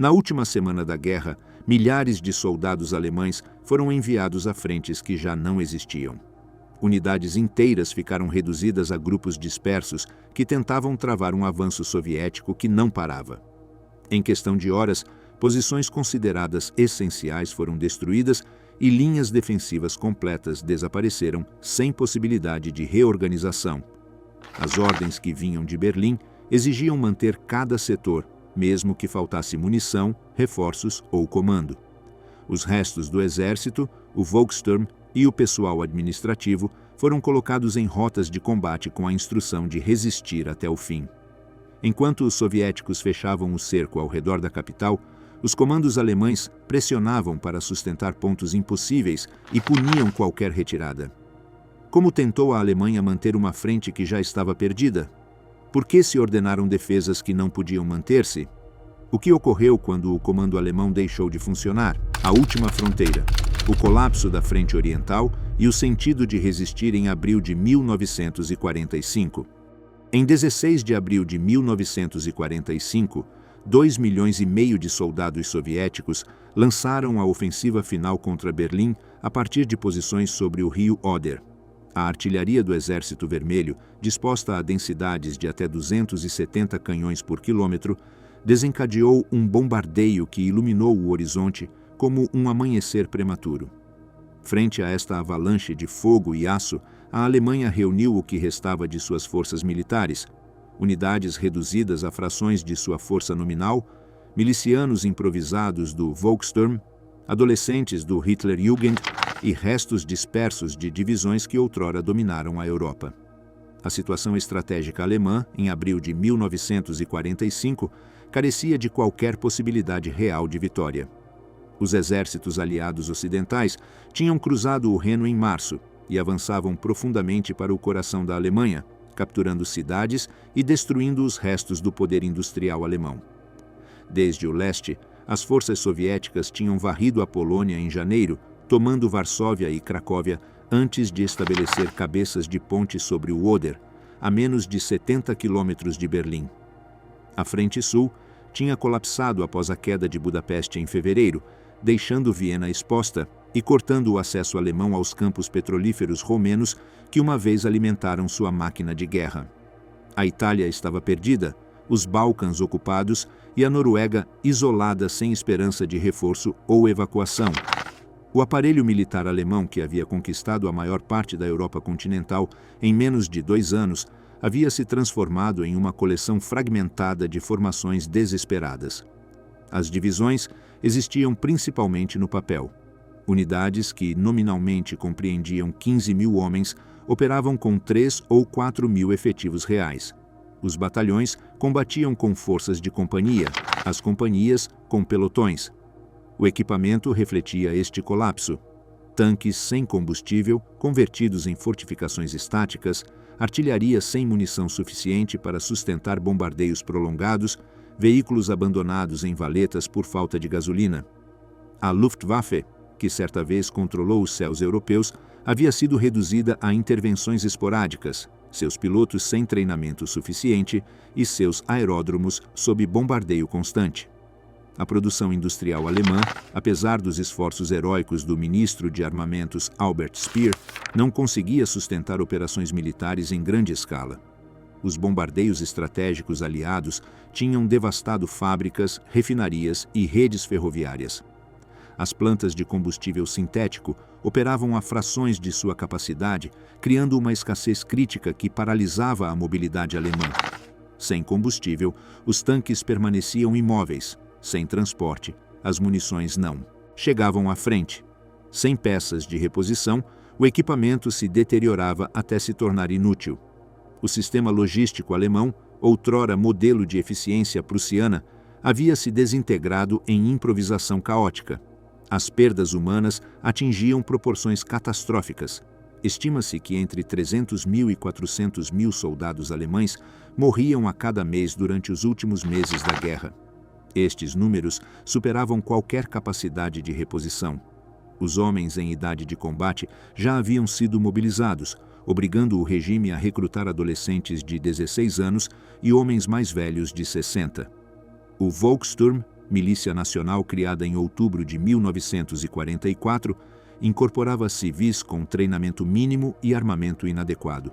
Na última semana da guerra, milhares de soldados alemães foram enviados a frentes que já não existiam. Unidades inteiras ficaram reduzidas a grupos dispersos que tentavam travar um avanço soviético que não parava. Em questão de horas, posições consideradas essenciais foram destruídas e linhas defensivas completas desapareceram sem possibilidade de reorganização. As ordens que vinham de Berlim exigiam manter cada setor, mesmo que faltasse munição, reforços ou comando. Os restos do exército, o Volkssturm e o pessoal administrativo foram colocados em rotas de combate com a instrução de resistir até o fim. Enquanto os soviéticos fechavam o cerco ao redor da capital, os comandos alemães pressionavam para sustentar pontos impossíveis e puniam qualquer retirada. Como tentou a Alemanha manter uma frente que já estava perdida? Por que se ordenaram defesas que não podiam manter-se? O que ocorreu quando o comando alemão deixou de funcionar? A última fronteira, o colapso da frente oriental e o sentido de resistir em abril de 1945. Em 16 de abril de 1945, 2,5 milhões de soldados soviéticos lançaram a ofensiva final contra Berlim a partir de posições sobre o rio Oder. A artilharia do Exército Vermelho, disposta a densidades de até 270 canhões por quilômetro, desencadeou um bombardeio que iluminou o horizonte como um amanhecer prematuro. Frente a esta avalanche de fogo e aço, a Alemanha reuniu o que restava de suas forças militares, unidades reduzidas a frações de sua força nominal, milicianos improvisados do Volkssturm, adolescentes do Hitlerjugend e restos dispersos de divisões que outrora dominaram a Europa. A situação estratégica alemã, em abril de 1945, carecia de qualquer possibilidade real de vitória. Os exércitos aliados ocidentais tinham cruzado o Reno em março e avançavam profundamente para o coração da Alemanha, capturando cidades e destruindo os restos do poder industrial alemão. Desde o leste, as forças soviéticas tinham varrido a Polônia em janeiro, tomando Varsóvia e Cracóvia antes de estabelecer cabeças de ponte sobre o Oder, a menos de 70 quilômetros de Berlim. A Frente Sul tinha colapsado após a queda de Budapeste em fevereiro, deixando Viena exposta e cortando o acesso alemão aos campos petrolíferos romenos que uma vez alimentaram sua máquina de guerra. A Itália estava perdida, os Balcãs ocupados e a Noruega isolada sem esperança de reforço ou evacuação. O aparelho militar alemão, que havia conquistado a maior parte da Europa continental em menos de 2 anos, havia se transformado em uma coleção fragmentada de formações desesperadas. As divisões existiam principalmente no papel. Unidades que nominalmente compreendiam 15.000 homens operavam com 3 ou 4.000 efetivos reais. Os batalhões combatiam com forças de companhia, as companhias com pelotões. O equipamento refletia este colapso. Tanques sem combustível, convertidos em fortificações estáticas, artilharia sem munição suficiente para sustentar bombardeios prolongados, veículos abandonados em valetas por falta de gasolina. A Luftwaffe, que certa vez controlou os céus europeus, havia sido reduzida a intervenções esporádicas, seus pilotos sem treinamento suficiente e seus aeródromos sob bombardeio constante. A produção industrial alemã, apesar dos esforços heróicos do ministro de Armamentos Albert Speer, não conseguia sustentar operações militares em grande escala. Os bombardeios estratégicos aliados tinham devastado fábricas, refinarias e redes ferroviárias. As plantas de combustível sintético operavam a frações de sua capacidade, criando uma escassez crítica que paralisava a mobilidade alemã. Sem combustível, os tanques permaneciam imóveis. Sem transporte, as munições não chegavam à frente. Sem peças de reposição, o equipamento se deteriorava até se tornar inútil. O sistema logístico alemão, outrora modelo de eficiência prussiana, havia se desintegrado em improvisação caótica. As perdas humanas atingiam proporções catastróficas. Estima-se que entre 300.000 e 400.000 soldados alemães morriam a cada mês durante os últimos meses da guerra. Estes números superavam qualquer capacidade de reposição. Os homens em idade de combate já haviam sido mobilizados, obrigando o regime a recrutar adolescentes de 16 anos e homens mais velhos de 60. O Volkssturm, milícia nacional criada em outubro de 1944, incorporava civis com treinamento mínimo e armamento inadequado.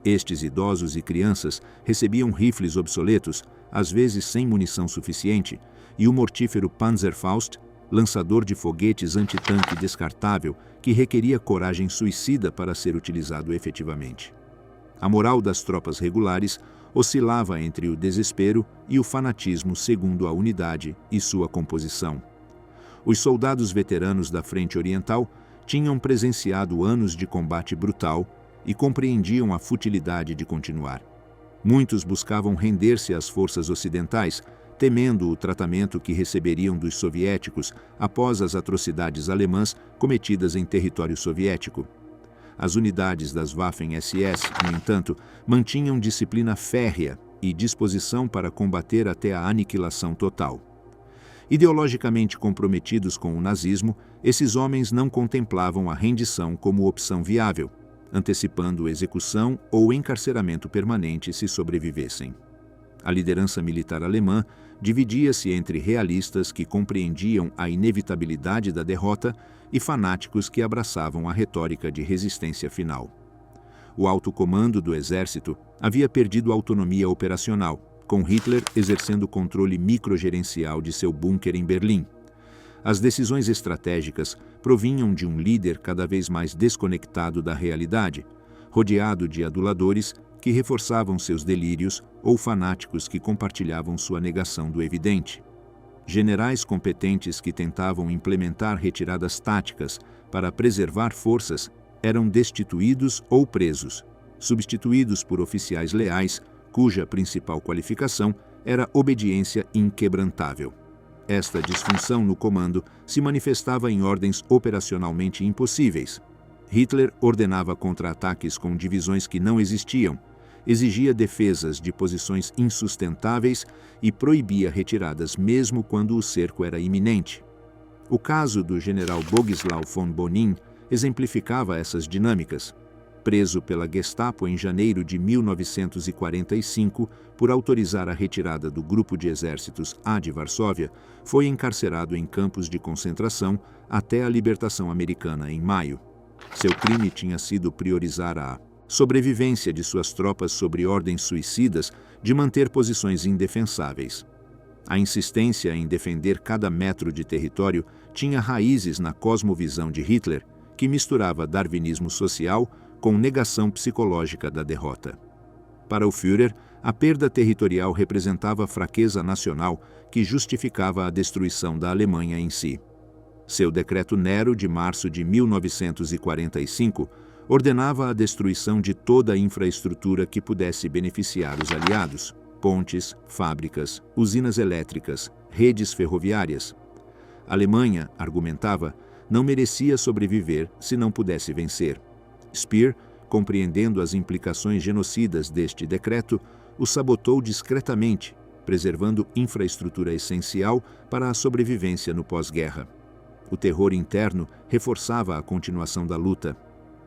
Estes idosos e crianças recebiam rifles obsoletos, às vezes sem munição suficiente, e o mortífero Panzerfaust, lançador de foguetes antitanque descartável que requeria coragem suicida para ser utilizado efetivamente. A moral das tropas regulares oscilava entre o desespero e o fanatismo segundo a unidade e sua composição. Os soldados veteranos da Frente Oriental tinham presenciado anos de combate brutal e compreendiam a futilidade de continuar. Muitos buscavam render-se às forças ocidentais, temendo o tratamento que receberiam dos soviéticos após as atrocidades alemãs cometidas em território soviético. As unidades das Waffen-SS, no entanto, mantinham disciplina férrea e disposição para combater até a aniquilação total. Ideologicamente comprometidos com o nazismo, esses homens não contemplavam a rendição como opção viável, antecipando execução ou encarceramento permanente se sobrevivessem. A liderança militar alemã dividia-se entre realistas que compreendiam a inevitabilidade da derrota e fanáticos que abraçavam a retórica de resistência final. O alto comando do exército havia perdido autonomia operacional, com Hitler exercendo controle microgerencial de seu bunker em Berlim. As decisões estratégicas provinham de um líder cada vez mais desconectado da realidade, rodeado de aduladores que reforçavam seus delírios ou fanáticos que compartilhavam sua negação do evidente. Generais competentes que tentavam implementar retiradas táticas para preservar forças eram destituídos ou presos, substituídos por oficiais leais, cuja principal qualificação era obediência inquebrantável. Esta disfunção no comando se manifestava em ordens operacionalmente impossíveis. Hitler ordenava contra-ataques com divisões que não existiam, exigia defesas de posições insustentáveis e proibia retiradas mesmo quando o cerco era iminente. O caso do general Bogislaw von Bonin exemplificava essas dinâmicas. Preso pela Gestapo em janeiro de 1945 por autorizar a retirada do grupo de exércitos A de Varsóvia, foi encarcerado em campos de concentração até a libertação americana em maio. Seu crime tinha sido priorizar a sobrevivência de suas tropas sobre ordens suicidas de manter posições indefensáveis. A insistência em defender cada metro de território tinha raízes na cosmovisão de Hitler, que misturava darwinismo social com negação psicológica da derrota. Para o Führer, a perda territorial representava fraqueza nacional que justificava a destruição da Alemanha em si. Seu decreto Nero de março de 1945 ordenava a destruição de toda a infraestrutura que pudesse beneficiar os aliados: pontes, fábricas, usinas elétricas, redes ferroviárias. A Alemanha, argumentava, não merecia sobreviver se não pudesse vencer. Speer, compreendendo as implicações genocidas deste decreto, o sabotou discretamente, preservando infraestrutura essencial para a sobrevivência no pós-guerra. O terror interno reforçava a continuação da luta.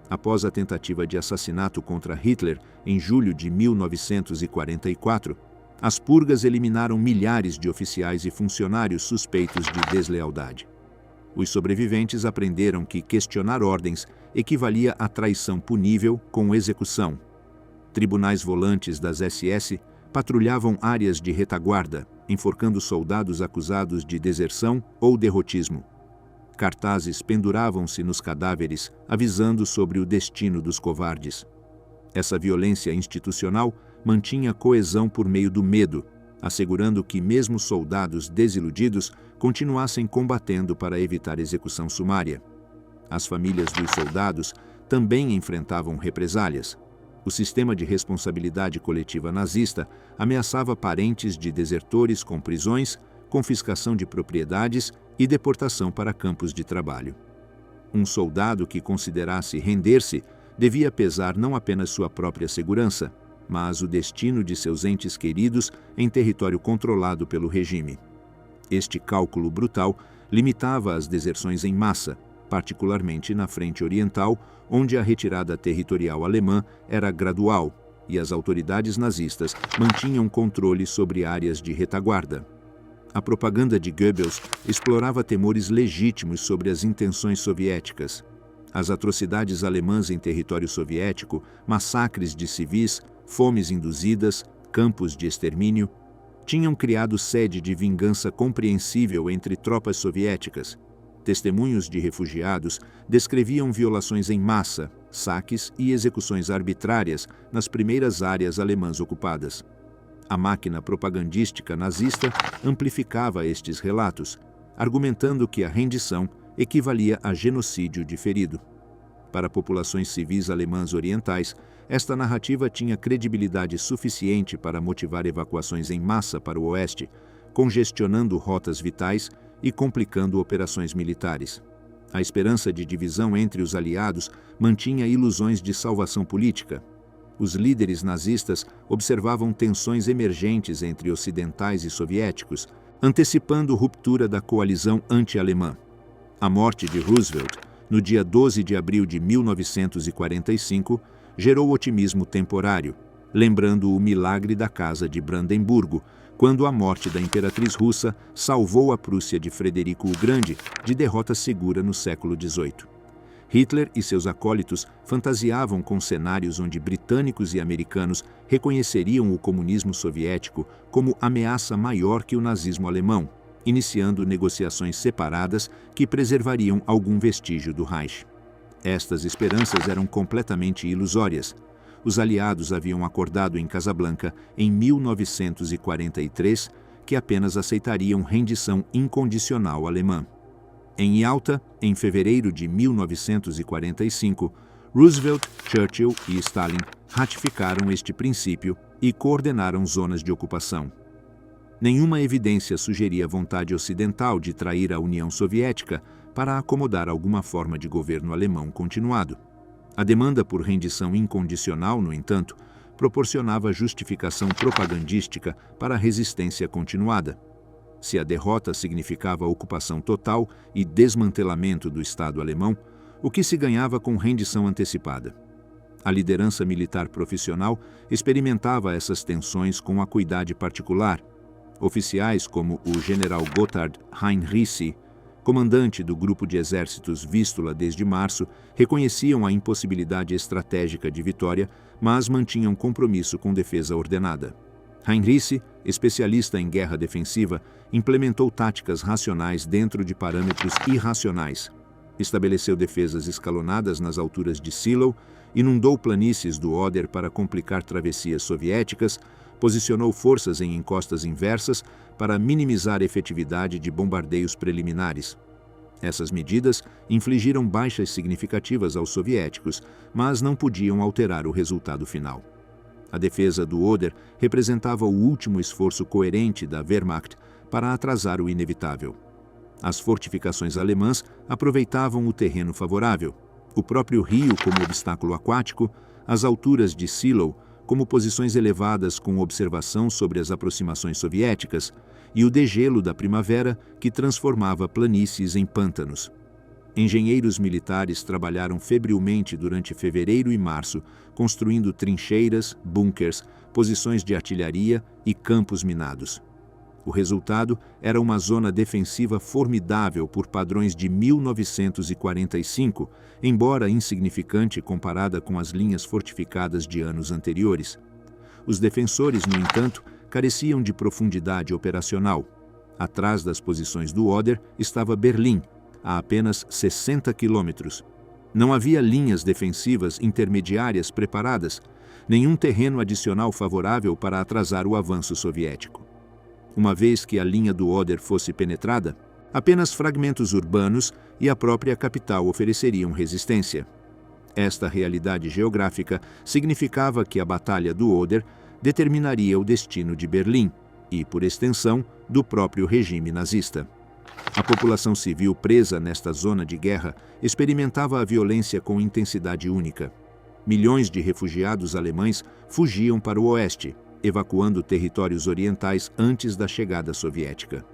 Após a tentativa de assassinato contra Hitler em julho de 1944, as purgas eliminaram milhares de oficiais e funcionários suspeitos de deslealdade. Os sobreviventes aprenderam que questionar ordens equivalia a traição punível com execução. Tribunais volantes das SS patrulhavam áreas de retaguarda, enforcando soldados acusados de deserção ou derrotismo. Cartazes penduravam-se nos cadáveres, avisando sobre o destino dos covardes. Essa violência institucional mantinha coesão por meio do medo, assegurando que mesmo soldados desiludidos continuassem combatendo para evitar execução sumária. As famílias dos soldados também enfrentavam represálias. O sistema de responsabilidade coletiva nazista ameaçava parentes de desertores com prisões, confiscação de propriedades e deportação para campos de trabalho. Um soldado que considerasse render-se devia pesar não apenas sua própria segurança, mas o destino de seus entes queridos em território controlado pelo regime. Este cálculo brutal limitava as deserções em massa, particularmente na Frente Oriental, onde a retirada territorial alemã era gradual e as autoridades nazistas mantinham controle sobre áreas de retaguarda. A propaganda de Goebbels explorava temores legítimos sobre as intenções soviéticas. As atrocidades alemãs em território soviético, massacres de civis, fomes induzidas, campos de extermínio, tinham criado sede de vingança compreensível entre tropas soviéticas. Testemunhos de refugiados descreviam violações em massa, saques e execuções arbitrárias nas primeiras áreas alemãs ocupadas. A máquina propagandística nazista amplificava estes relatos, argumentando que a rendição equivalia a genocídio diferido. Para populações civis alemãs orientais, esta narrativa tinha credibilidade suficiente para motivar evacuações em massa para o oeste, congestionando rotas vitais e complicando operações militares. A esperança de divisão entre os aliados mantinha ilusões de salvação política. Os líderes nazistas observavam tensões emergentes entre ocidentais e soviéticos, antecipando ruptura da coalizão anti-alemã. A morte de Roosevelt, no dia 12 de abril de 1945, gerou otimismo temporário, lembrando o milagre da Casa de Brandemburgo, quando a morte da imperatriz russa salvou a Prússia de Frederico o Grande de derrota segura no século XVIII. Hitler e seus acólitos fantasiavam com cenários onde britânicos e americanos reconheceriam o comunismo soviético como ameaça maior que o nazismo alemão, iniciando negociações separadas que preservariam algum vestígio do Reich. Estas esperanças eram completamente ilusórias. Os aliados haviam acordado em Casablanca, em 1943, que apenas aceitariam rendição incondicional alemã. Em Yalta, em fevereiro de 1945, Roosevelt, Churchill e Stalin ratificaram este princípio e coordenaram zonas de ocupação. Nenhuma evidência sugeria vontade ocidental de trair a União Soviética para acomodar alguma forma de governo alemão continuado. A demanda por rendição incondicional, no entanto, proporcionava justificação propagandística para a resistência continuada. Se a derrota significava ocupação total e desmantelamento do Estado alemão, o que se ganhava com rendição antecipada? A liderança militar profissional experimentava essas tensões com acuidade particular. Oficiais como o general Gotthard Heinrici, comandante do grupo de exércitos Vístula desde março, reconheciam a impossibilidade estratégica de vitória, mas mantinham compromisso com defesa ordenada. Heinrici, especialista em guerra defensiva, implementou táticas racionais dentro de parâmetros irracionais. Estabeleceu defesas escalonadas nas alturas de Seelow, inundou planícies do Oder para complicar travessias soviéticas, posicionou forças em encostas inversas para minimizar a efetividade de bombardeios preliminares. Essas medidas infligiram baixas significativas aos soviéticos, mas não podiam alterar o resultado final. A defesa do Oder representava o último esforço coerente da Wehrmacht para atrasar o inevitável. As fortificações alemãs aproveitavam o terreno favorável, o próprio rio como obstáculo aquático, as alturas de Seelow como posições elevadas com observação sobre as aproximações soviéticas, e o degelo da primavera que transformava planícies em pântanos. Engenheiros militares trabalharam febrilmente durante fevereiro e março, construindo trincheiras, bunkers, posições de artilharia e campos minados. O resultado era uma zona defensiva formidável por padrões de 1945, embora insignificante comparada com as linhas fortificadas de anos anteriores. Os defensores, no entanto, careciam de profundidade operacional. Atrás das posições do Oder estava Berlim, a apenas 60 quilômetros. Não havia linhas defensivas intermediárias preparadas, nenhum terreno adicional favorável para atrasar o avanço soviético. Uma vez que a linha do Oder fosse penetrada, apenas fragmentos urbanos e a própria capital ofereceriam resistência. Esta realidade geográfica significava que a Batalha do Oder determinaria o destino de Berlim e, por extensão, do próprio regime nazista. A população civil presa nesta zona de guerra experimentava a violência com intensidade única. Milhões de refugiados alemães fugiam para o oeste, evacuando territórios orientais antes da chegada soviética.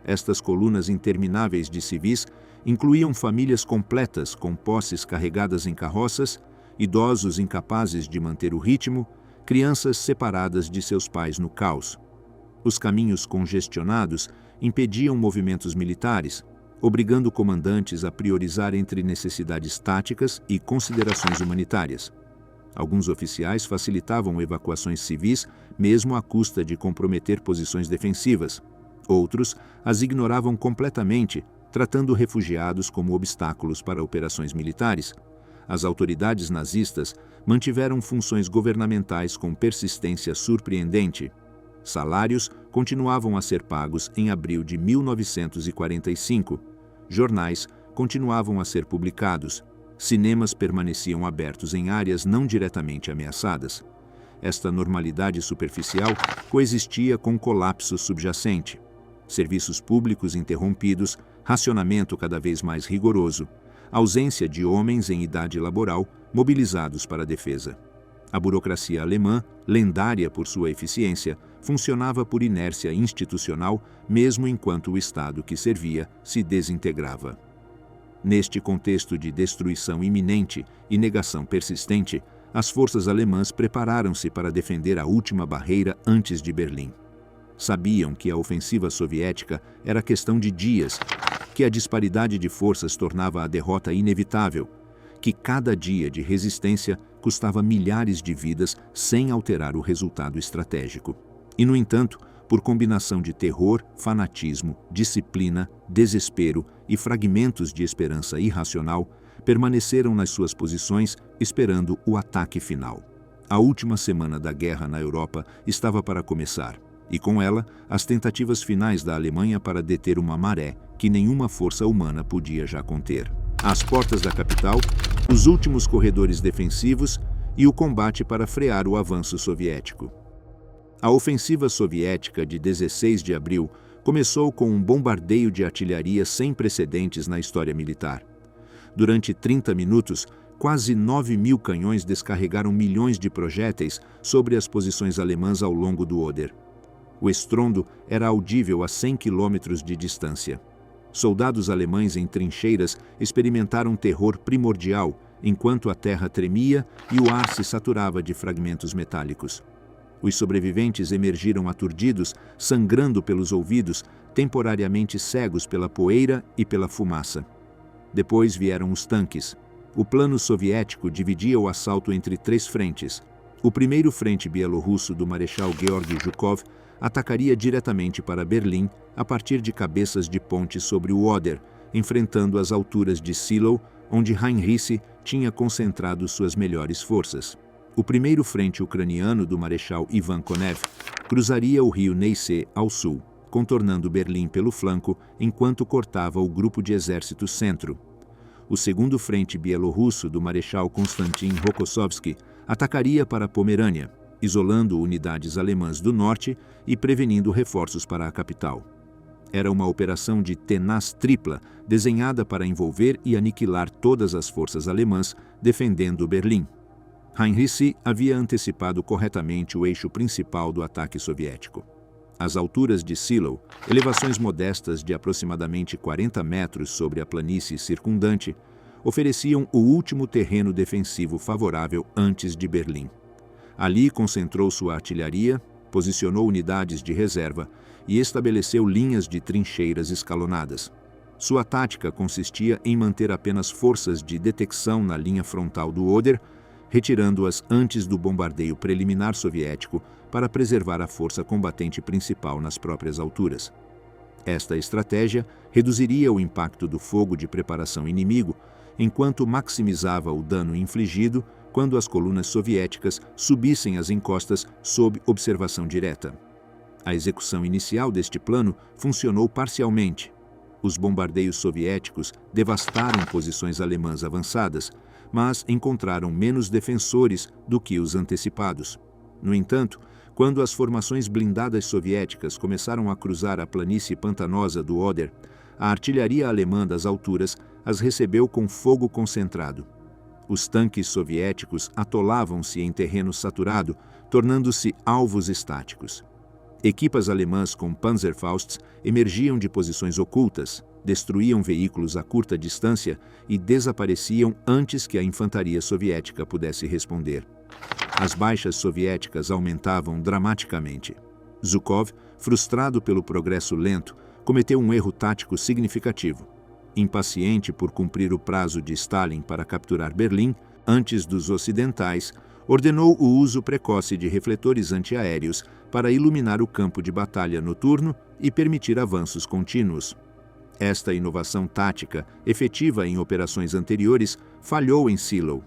Estas colunas intermináveis de civis incluíam famílias completas com posses carregadas em carroças, idosos incapazes de manter o ritmo, crianças separadas de seus pais no caos. Os caminhos congestionados impediam movimentos militares, obrigando comandantes a priorizar entre necessidades táticas e considerações humanitárias. Alguns oficiais facilitavam evacuações civis, mesmo à custa de comprometer posições defensivas. Outros as ignoravam completamente, tratando refugiados como obstáculos para operações militares. As autoridades nazistas mantiveram funções governamentais com persistência surpreendente. Salários continuavam a ser pagos em abril de 1945. Jornais continuavam a ser publicados. Cinemas permaneciam abertos em áreas não diretamente ameaçadas. Esta normalidade superficial coexistia com colapso subjacente. Serviços públicos interrompidos, racionamento cada vez mais rigoroso, ausência de homens em idade laboral mobilizados para a defesa. A burocracia alemã, lendária por sua eficiência, funcionava por inércia institucional, mesmo enquanto o Estado que servia se desintegrava. Neste contexto de destruição iminente e negação persistente, as forças alemãs prepararam-se para defender a última barreira antes de Berlim. Sabiam que a ofensiva soviética era questão de dias, que a disparidade de forças tornava a derrota inevitável, que cada dia de resistência custava milhares de vidas sem alterar o resultado estratégico. E, no entanto, por combinação de terror, fanatismo, disciplina, desespero e fragmentos de esperança irracional, permaneceram nas suas posições esperando o ataque final. A última semana da guerra na Europa estava para começar, e com ela, as tentativas finais da Alemanha para deter uma maré que nenhuma força humana podia já conter. Às portas da capital, os últimos corredores defensivos e o combate para frear o avanço soviético. A ofensiva soviética de 16 de abril começou com um bombardeio de artilharia sem precedentes na história militar. Durante 30 minutos, quase 9.000 canhões descarregaram milhões de projéteis sobre as posições alemãs ao longo do Oder. O estrondo era audível a 100 quilômetros de distância. Soldados alemães em trincheiras experimentaram terror primordial, enquanto a terra tremia e o ar se saturava de fragmentos metálicos. Os sobreviventes emergiram aturdidos, sangrando pelos ouvidos, temporariamente cegos pela poeira e pela fumaça. Depois vieram os tanques. O plano soviético dividia o assalto entre 3 frentes. O primeiro frente bielorrusso do Marechal Georgy Zhukov atacaria diretamente para Berlim a partir de cabeças de ponte sobre o Oder, enfrentando as alturas de Zielona, onde Heinrich tinha concentrado suas melhores forças. O primeiro frente ucraniano do Marechal Ivan Konev cruzaria o rio Neisse ao sul, contornando Berlim pelo flanco enquanto cortava o grupo de exército centro. O segundo frente bielorrusso do Marechal Konstantin Rokossovski atacaria para a Pomerânia, isolando unidades alemãs do norte e prevenindo reforços para a capital. Era uma operação de tenaz tripla, desenhada para envolver e aniquilar todas as forças alemãs defendendo Berlim. Heinrich havia antecipado corretamente o eixo principal do ataque soviético. Às alturas de Zielona, elevações modestas de aproximadamente 40 metros sobre a planície circundante, ofereciam o último terreno defensivo favorável antes de Berlim. Ali concentrou sua artilharia, posicionou unidades de reserva e estabeleceu linhas de trincheiras escalonadas. Sua tática consistia em manter apenas forças de detecção na linha frontal do Oder, retirando-as antes do bombardeio preliminar soviético para preservar a força combatente principal nas próprias alturas. Esta estratégia reduziria o impacto do fogo de preparação inimigo, enquanto maximizava o dano infligido quando as colunas soviéticas subissem as encostas sob observação direta. A execução inicial deste plano funcionou parcialmente. Os bombardeios soviéticos devastaram posições alemãs avançadas, mas encontraram menos defensores do que os antecipados. No entanto, quando as formações blindadas soviéticas começaram a cruzar a planície pantanosa do Oder, a artilharia alemã das alturas as recebeu com fogo concentrado. Os tanques soviéticos atolavam-se em terreno saturado, tornando-se alvos estáticos. Equipas alemãs com Panzerfausts emergiam de posições ocultas, destruíam veículos a curta distância e desapareciam antes que a infantaria soviética pudesse responder. As baixas soviéticas aumentavam dramaticamente. Zhukov, frustrado pelo progresso lento, cometeu um erro tático significativo. Impaciente por cumprir o prazo de Stalin para capturar Berlim, antes dos ocidentais, ordenou o uso precoce de refletores antiaéreos para iluminar o campo de batalha noturno e permitir avanços contínuos. Esta inovação tática, efetiva em operações anteriores, falhou em Seelow.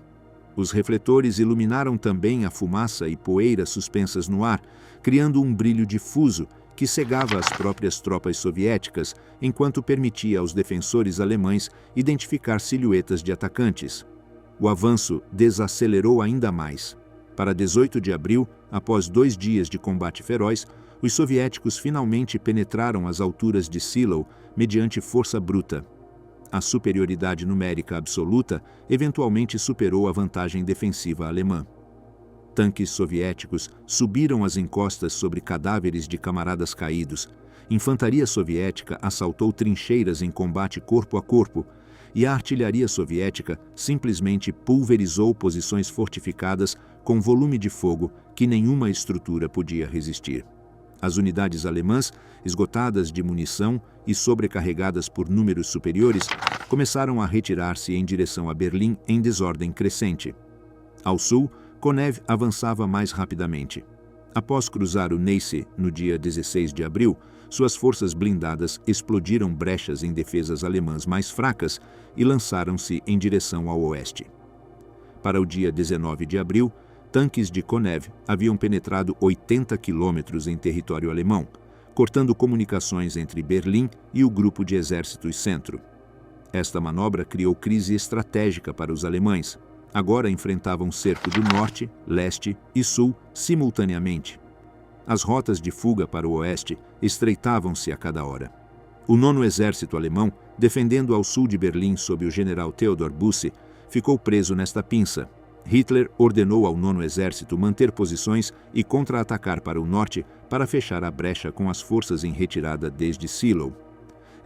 Os refletores iluminaram também a fumaça e poeira suspensas no ar, criando um brilho difuso que cegava as próprias tropas soviéticas, enquanto permitia aos defensores alemães identificar silhuetas de atacantes. O avanço desacelerou ainda mais. Para 18 de abril, após 2 dias de combate feroz, os soviéticos finalmente penetraram as alturas de Seelow mediante força bruta. A superioridade numérica absoluta eventualmente superou a vantagem defensiva alemã. Tanques soviéticos subiram as encostas sobre cadáveres de camaradas caídos. Infantaria soviética assaltou trincheiras em combate corpo a corpo, e a artilharia soviética simplesmente pulverizou posições fortificadas com volume de fogo que nenhuma estrutura podia resistir. As unidades alemãs, esgotadas de munição e sobrecarregadas por números superiores, começaram a retirar-se em direção a Berlim em desordem crescente. Ao sul, Konev avançava mais rapidamente. Após cruzar o Neisse no dia 16 de abril, suas forças blindadas explodiram brechas em defesas alemãs mais fracas e lançaram-se em direção ao oeste. Para o dia 19 de abril, tanques de Konev haviam penetrado 80 quilômetros em território alemão, cortando comunicações entre Berlim e o grupo de exércitos centro. Esta manobra criou crise estratégica para os alemães. Agora enfrentavam cerco do norte, leste e sul simultaneamente. As rotas de fuga para o oeste estreitavam-se a cada hora. O 9º Exército Alemão, defendendo ao sul de Berlim sob o general Theodor Busse, ficou preso nesta pinça. Hitler ordenou ao 9º Exército manter posições e contra-atacar para o norte para fechar a brecha com as forças em retirada desde Seelow.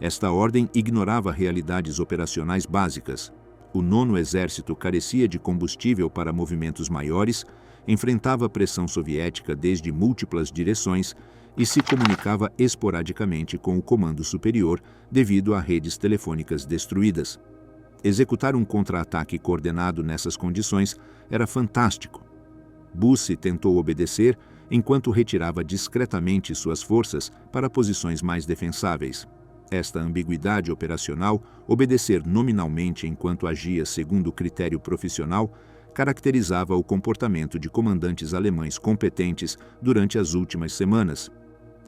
Esta ordem ignorava realidades operacionais básicas. O 9º Exército carecia de combustível para movimentos maiores, enfrentava pressão soviética desde múltiplas direções e se comunicava esporadicamente com o Comando Superior devido a redes telefônicas destruídas. Executar um contra-ataque coordenado nessas condições era fantástico. Busse tentou obedecer enquanto retirava discretamente suas forças para posições mais defensáveis. Esta ambiguidade operacional, obedecer nominalmente enquanto agia segundo o critério profissional, caracterizava o comportamento de comandantes alemães competentes durante as últimas semanas.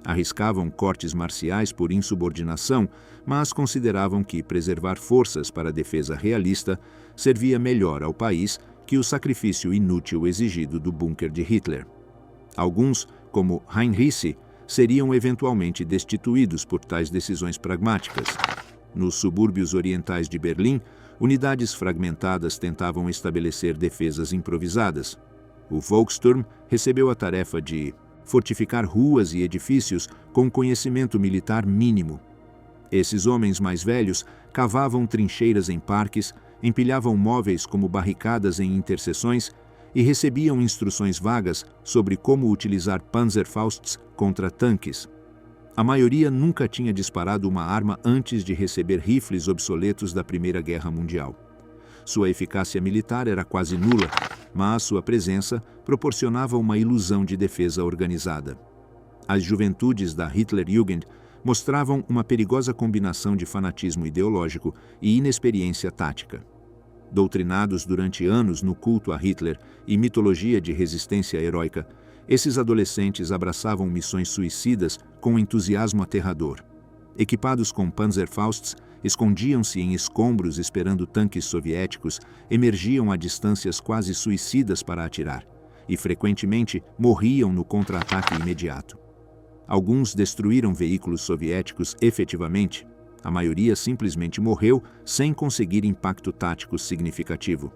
Arriscavam cortes marciais por insubordinação, mas consideravam que preservar forças para a defesa realista servia melhor ao país que o sacrifício inútil exigido do bunker de Hitler. Alguns, como Heinrichs, seriam eventualmente destituídos por tais decisões pragmáticas. Nos subúrbios orientais de Berlim, unidades fragmentadas tentavam estabelecer defesas improvisadas. O Volkssturm recebeu a tarefa de fortificar ruas e edifícios com conhecimento militar mínimo. Esses homens mais velhos cavavam trincheiras em parques, empilhavam móveis como barricadas em interseções e recebiam instruções vagas sobre como utilizar Panzerfausts contra tanques. A maioria nunca tinha disparado uma arma antes de receber rifles obsoletos da Primeira Guerra Mundial. Sua eficácia militar era quase nula, mas sua presença proporcionava uma ilusão de defesa organizada. As juventudes da Hitlerjugend mostravam uma perigosa combinação de fanatismo ideológico e inexperiência tática. Doutrinados durante anos no culto a Hitler e mitologia de resistência heróica, esses adolescentes abraçavam missões suicidas com entusiasmo aterrador. Equipados com Panzerfausts, escondiam-se em escombros esperando tanques soviéticos, emergiam a distâncias quase suicidas para atirar, e frequentemente morriam no contra-ataque imediato. Alguns destruíram veículos soviéticos efetivamente, a maioria simplesmente morreu sem conseguir impacto tático significativo.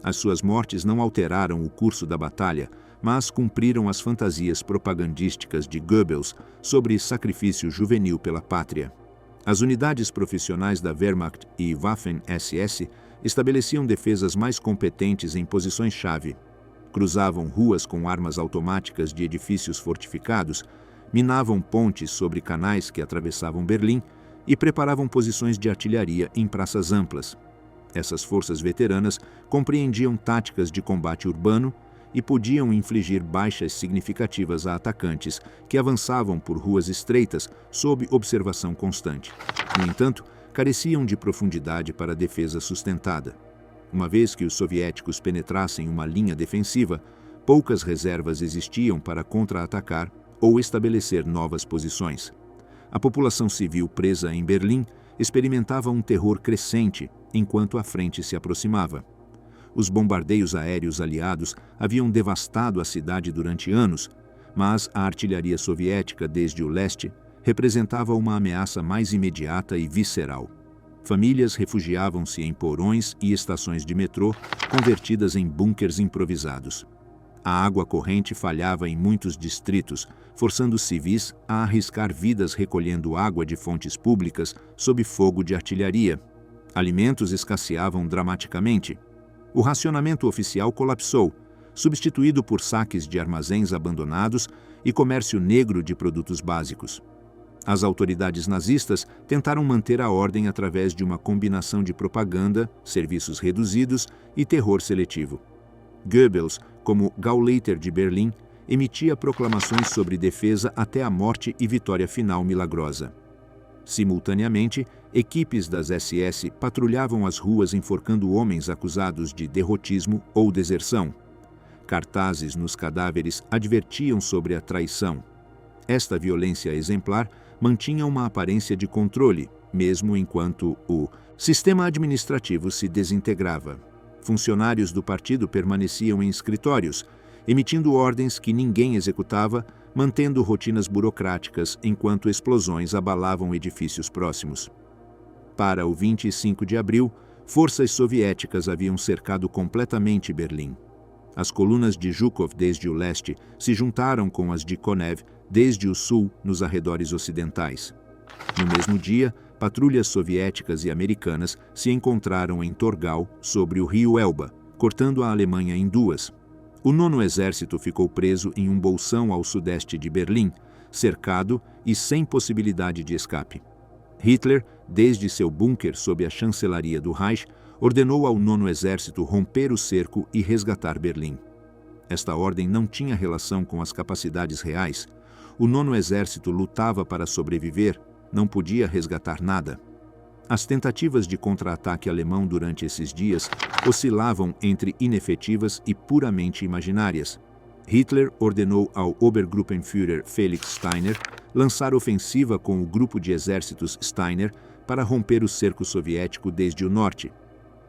As suas mortes não alteraram o curso da batalha, mas cumpriram as fantasias propagandísticas de Goebbels sobre sacrifício juvenil pela pátria. As unidades profissionais da Wehrmacht e Waffen-SS estabeleciam defesas mais competentes em posições-chave. Cruzavam ruas com armas automáticas de edifícios fortificados, minavam pontes sobre canais que atravessavam Berlim e preparavam posições de artilharia em praças amplas. Essas forças veteranas compreendiam táticas de combate urbano e podiam infligir baixas significativas a atacantes que avançavam por ruas estreitas sob observação constante. No entanto, careciam de profundidade para defesa sustentada. Uma vez que os soviéticos penetrassem uma linha defensiva, poucas reservas existiam para contra-atacar ou estabelecer novas posições. A população civil presa em Berlim experimentava um terror crescente enquanto a frente se aproximava. Os bombardeios aéreos aliados haviam devastado a cidade durante anos, mas a artilharia soviética desde o leste representava uma ameaça mais imediata e visceral. Famílias refugiavam-se em porões e estações de metrô, convertidas em bunkers improvisados. A água corrente falhava em muitos distritos, forçando civis a arriscar vidas recolhendo água de fontes públicas sob fogo de artilharia. Alimentos escasseavam dramaticamente. O racionamento oficial colapsou, substituído por saques de armazéns abandonados e comércio negro de produtos básicos. As autoridades nazistas tentaram manter a ordem através de uma combinação de propaganda, serviços reduzidos e terror seletivo. Goebbels, como Gauleiter de Berlim, emitia proclamações sobre defesa até a morte e vitória final milagrosa. Simultaneamente, equipes das SS patrulhavam as ruas enforcando homens acusados de derrotismo ou deserção. Cartazes nos cadáveres advertiam sobre a traição. Esta violência exemplar mantinha uma aparência de controle, mesmo enquanto o sistema administrativo se desintegrava. Funcionários do partido permaneciam em escritórios, emitindo ordens que ninguém executava, mantendo rotinas burocráticas enquanto explosões abalavam edifícios próximos. Para o 25 de abril, forças soviéticas haviam cercado completamente Berlim. As colunas de Zhukov desde o leste se juntaram com as de Konev desde o sul nos arredores ocidentais. No mesmo dia, patrulhas soviéticas e americanas se encontraram em Torgau, sobre o rio Elba, cortando a Alemanha em duas. O 9º Exército ficou preso em um bolsão ao sudeste de Berlim, cercado e sem possibilidade de escape. Hitler, desde seu bunker sob a chancelaria do Reich, ordenou ao 9º Exército romper o cerco e resgatar Berlim. Esta ordem não tinha relação com as capacidades reais. O 9º Exército lutava para sobreviver, não podia resgatar nada. As tentativas de contra-ataque alemão durante esses dias oscilavam entre inefetivas e puramente imaginárias. Hitler ordenou ao Obergruppenführer Felix Steiner lançar ofensiva com o grupo de exércitos Steiner para romper o cerco soviético desde o norte.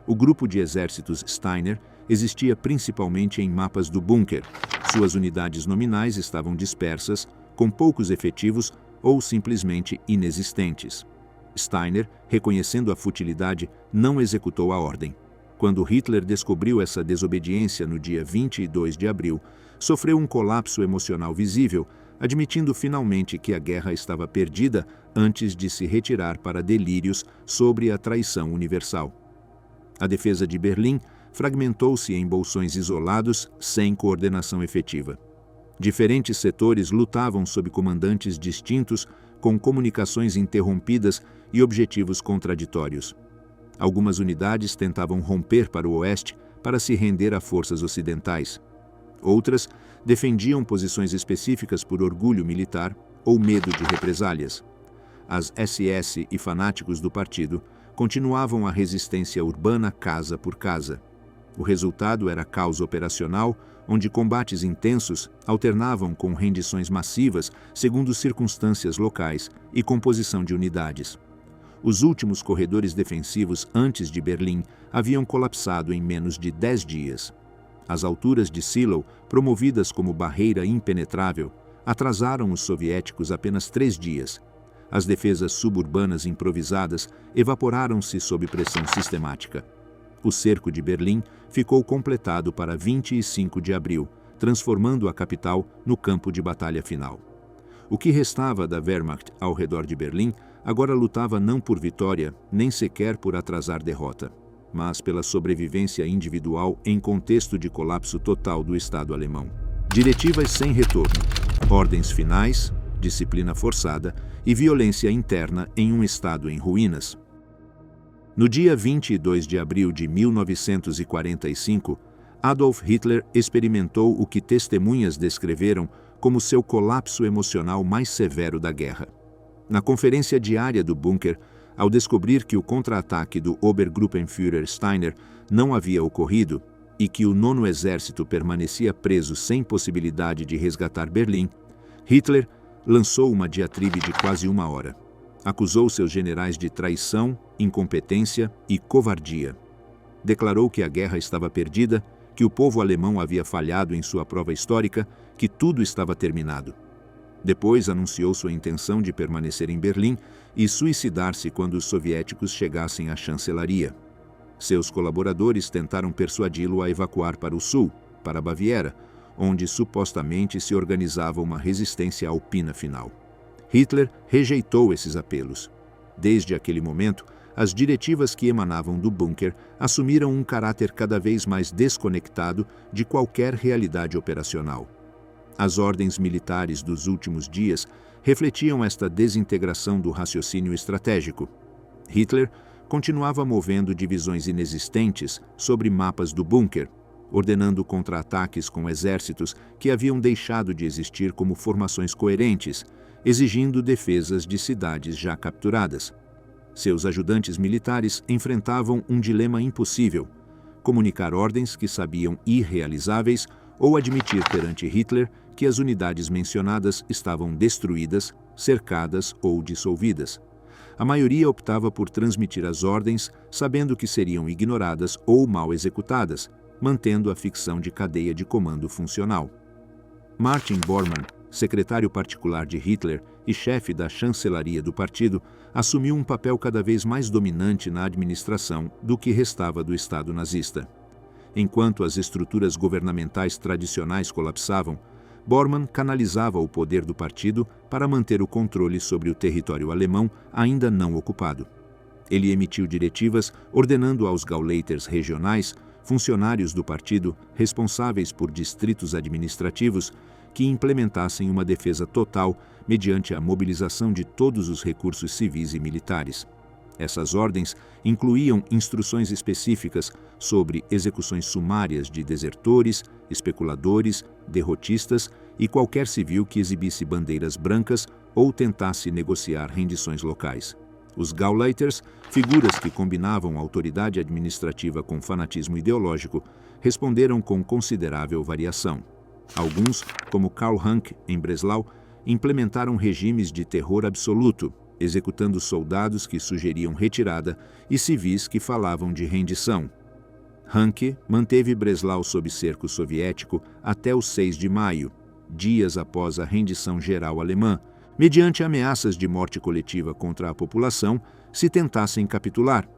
O grupo de exércitos Steiner existia principalmente em mapas do bunker. Suas unidades nominais estavam dispersas, com poucos efetivos ou simplesmente inexistentes. Steiner, reconhecendo a futilidade, não executou a ordem. Quando Hitler descobriu essa desobediência no dia 22 de abril, sofreu um colapso emocional visível, admitindo finalmente que a guerra estava perdida antes de se retirar para delírios sobre a traição universal. A defesa de Berlim fragmentou-se em bolsões isolados, sem coordenação efetiva. Diferentes setores lutavam sob comandantes distintos, com comunicações interrompidas e objetivos contraditórios. Algumas unidades tentavam romper para o oeste para se render a forças ocidentais. Outras defendiam posições específicas por orgulho militar ou medo de represálias. As SS e fanáticos do partido continuavam a resistência urbana casa por casa. O resultado era caos operacional, onde combates intensos alternavam com rendições massivas segundo circunstâncias locais e composição de unidades. Os últimos corredores defensivos antes de Berlim haviam colapsado em menos de 10 dias. As alturas de Silo, promovidas como barreira impenetrável, atrasaram os soviéticos apenas 3 dias. As defesas suburbanas improvisadas evaporaram-se sob pressão sistemática. O cerco de Berlim ficou completado para 25 de abril, transformando a capital no campo de batalha final. O que restava da Wehrmacht ao redor de Berlim agora lutava não por vitória, nem sequer por atrasar derrota, mas pela sobrevivência individual em contexto de colapso total do Estado alemão. Diretivas sem retorno, ordens finais, disciplina forçada e violência interna em um estado em ruínas. No dia 22 de abril de 1945, Adolf Hitler experimentou o que testemunhas descreveram como seu colapso emocional mais severo da guerra. Na conferência diária do bunker, ao descobrir que o contra-ataque do Obergruppenführer Steiner não havia ocorrido e que o 9º Exército permanecia preso sem possibilidade de resgatar Berlim, Hitler lançou uma diatribe de quase 1 hora. Acusou seus generais de traição, incompetência e covardia. Declarou que a guerra estava perdida, que o povo alemão havia falhado em sua prova histórica, que tudo estava terminado. Depois anunciou sua intenção de permanecer em Berlim e suicidar-se quando os soviéticos chegassem à chancelaria. Seus colaboradores tentaram persuadi-lo a evacuar para o sul, para a Baviera, onde supostamente se organizava uma resistência alpina final. Hitler rejeitou esses apelos. Desde aquele momento, as diretivas que emanavam do bunker assumiram um caráter cada vez mais desconectado de qualquer realidade operacional. As ordens militares dos últimos dias refletiam esta desintegração do raciocínio estratégico. Hitler continuava movendo divisões inexistentes sobre mapas do bunker, ordenando contra-ataques com exércitos que haviam deixado de existir como formações coerentes, exigindo defesas de cidades já capturadas. Seus ajudantes militares enfrentavam um dilema impossível: comunicar ordens que sabiam irrealizáveis ou admitir perante Hitler que as unidades mencionadas estavam destruídas, cercadas ou dissolvidas. A maioria optava por transmitir as ordens, sabendo que seriam ignoradas ou mal executadas, mantendo a ficção de cadeia de comando funcional. Martin Bormann, secretário particular de Hitler e chefe da chancelaria do partido, assumiu um papel cada vez mais dominante na administração do que restava do Estado nazista. Enquanto as estruturas governamentais tradicionais colapsavam, Bormann canalizava o poder do partido para manter o controle sobre o território alemão ainda não ocupado. Ele emitiu diretivas ordenando aos Gauleiters regionais, funcionários do partido responsáveis por distritos administrativos, que implementassem uma defesa total mediante a mobilização de todos os recursos civis e militares. Essas ordens incluíam instruções específicas sobre execuções sumárias de desertores, especuladores, derrotistas e qualquer civil que exibisse bandeiras brancas ou tentasse negociar rendições locais. Os Gauleiters, figuras que combinavam autoridade administrativa com fanatismo ideológico, responderam com considerável variação. Alguns, como Karl Hanke, em Breslau, implementaram regimes de terror absoluto, executando soldados que sugeriam retirada e civis que falavam de rendição. Hanke manteve Breslau sob cerco soviético até o 6 de maio, dias após a rendição geral alemã, mediante ameaças de morte coletiva contra a população se tentassem capitular.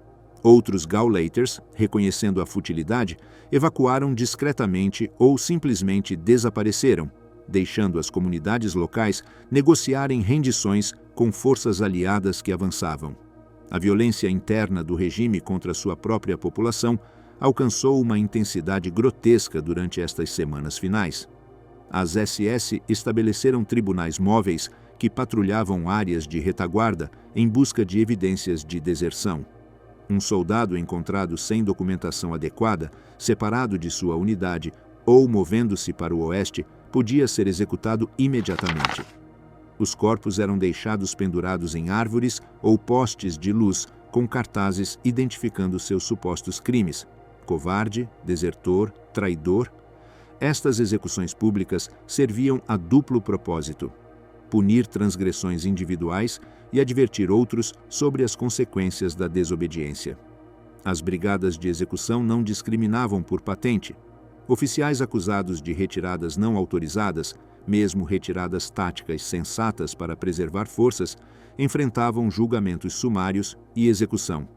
Outros Gauleiters, reconhecendo a futilidade, evacuaram discretamente ou simplesmente desapareceram, deixando as comunidades locais negociarem rendições com forças aliadas que avançavam. A violência interna do regime contra sua própria população alcançou uma intensidade grotesca durante estas semanas finais. As SS estabeleceram tribunais móveis que patrulhavam áreas de retaguarda em busca de evidências de deserção. Um soldado encontrado sem documentação adequada, separado de sua unidade ou movendo-se para o oeste, podia ser executado imediatamente. Os corpos eram deixados pendurados em árvores ou postes de luz com cartazes identificando seus supostos crimes: covarde, desertor, traidor. Estas execuções públicas serviam a duplo propósito: punir transgressões individuais e advertir outros sobre as consequências da desobediência. As brigadas de execução não discriminavam por patente. Oficiais acusados de retiradas não autorizadas, mesmo retiradas táticas sensatas para preservar forças, enfrentavam julgamentos sumários e execução.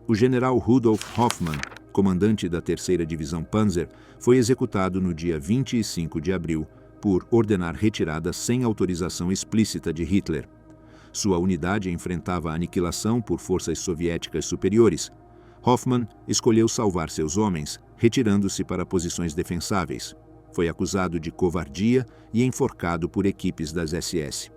O general Rudolf Hoffmann, comandante da 3ª Divisão Panzer, foi executado no dia 25 de abril por ordenar retirada sem autorização explícita de Hitler. Sua unidade enfrentava a aniquilação por forças soviéticas superiores. Hoffmann escolheu salvar seus homens, retirando-se para posições defensáveis. Foi acusado de covardia e enforcado por equipes das SS.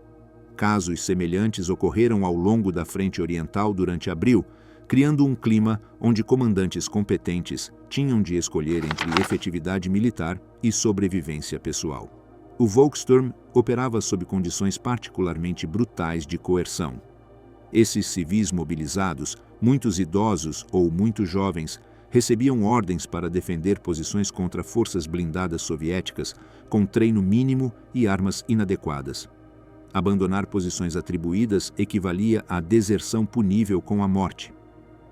Casos semelhantes ocorreram ao longo da Frente Oriental durante abril, criando um clima onde comandantes competentes tinham de escolher entre efetividade militar e sobrevivência pessoal. O Volkssturm operava sob condições particularmente brutais de coerção. Esses civis mobilizados, muitos idosos ou muito jovens, recebiam ordens para defender posições contra forças blindadas soviéticas com treino mínimo e armas inadequadas. Abandonar posições atribuídas equivalia à deserção punível com a morte.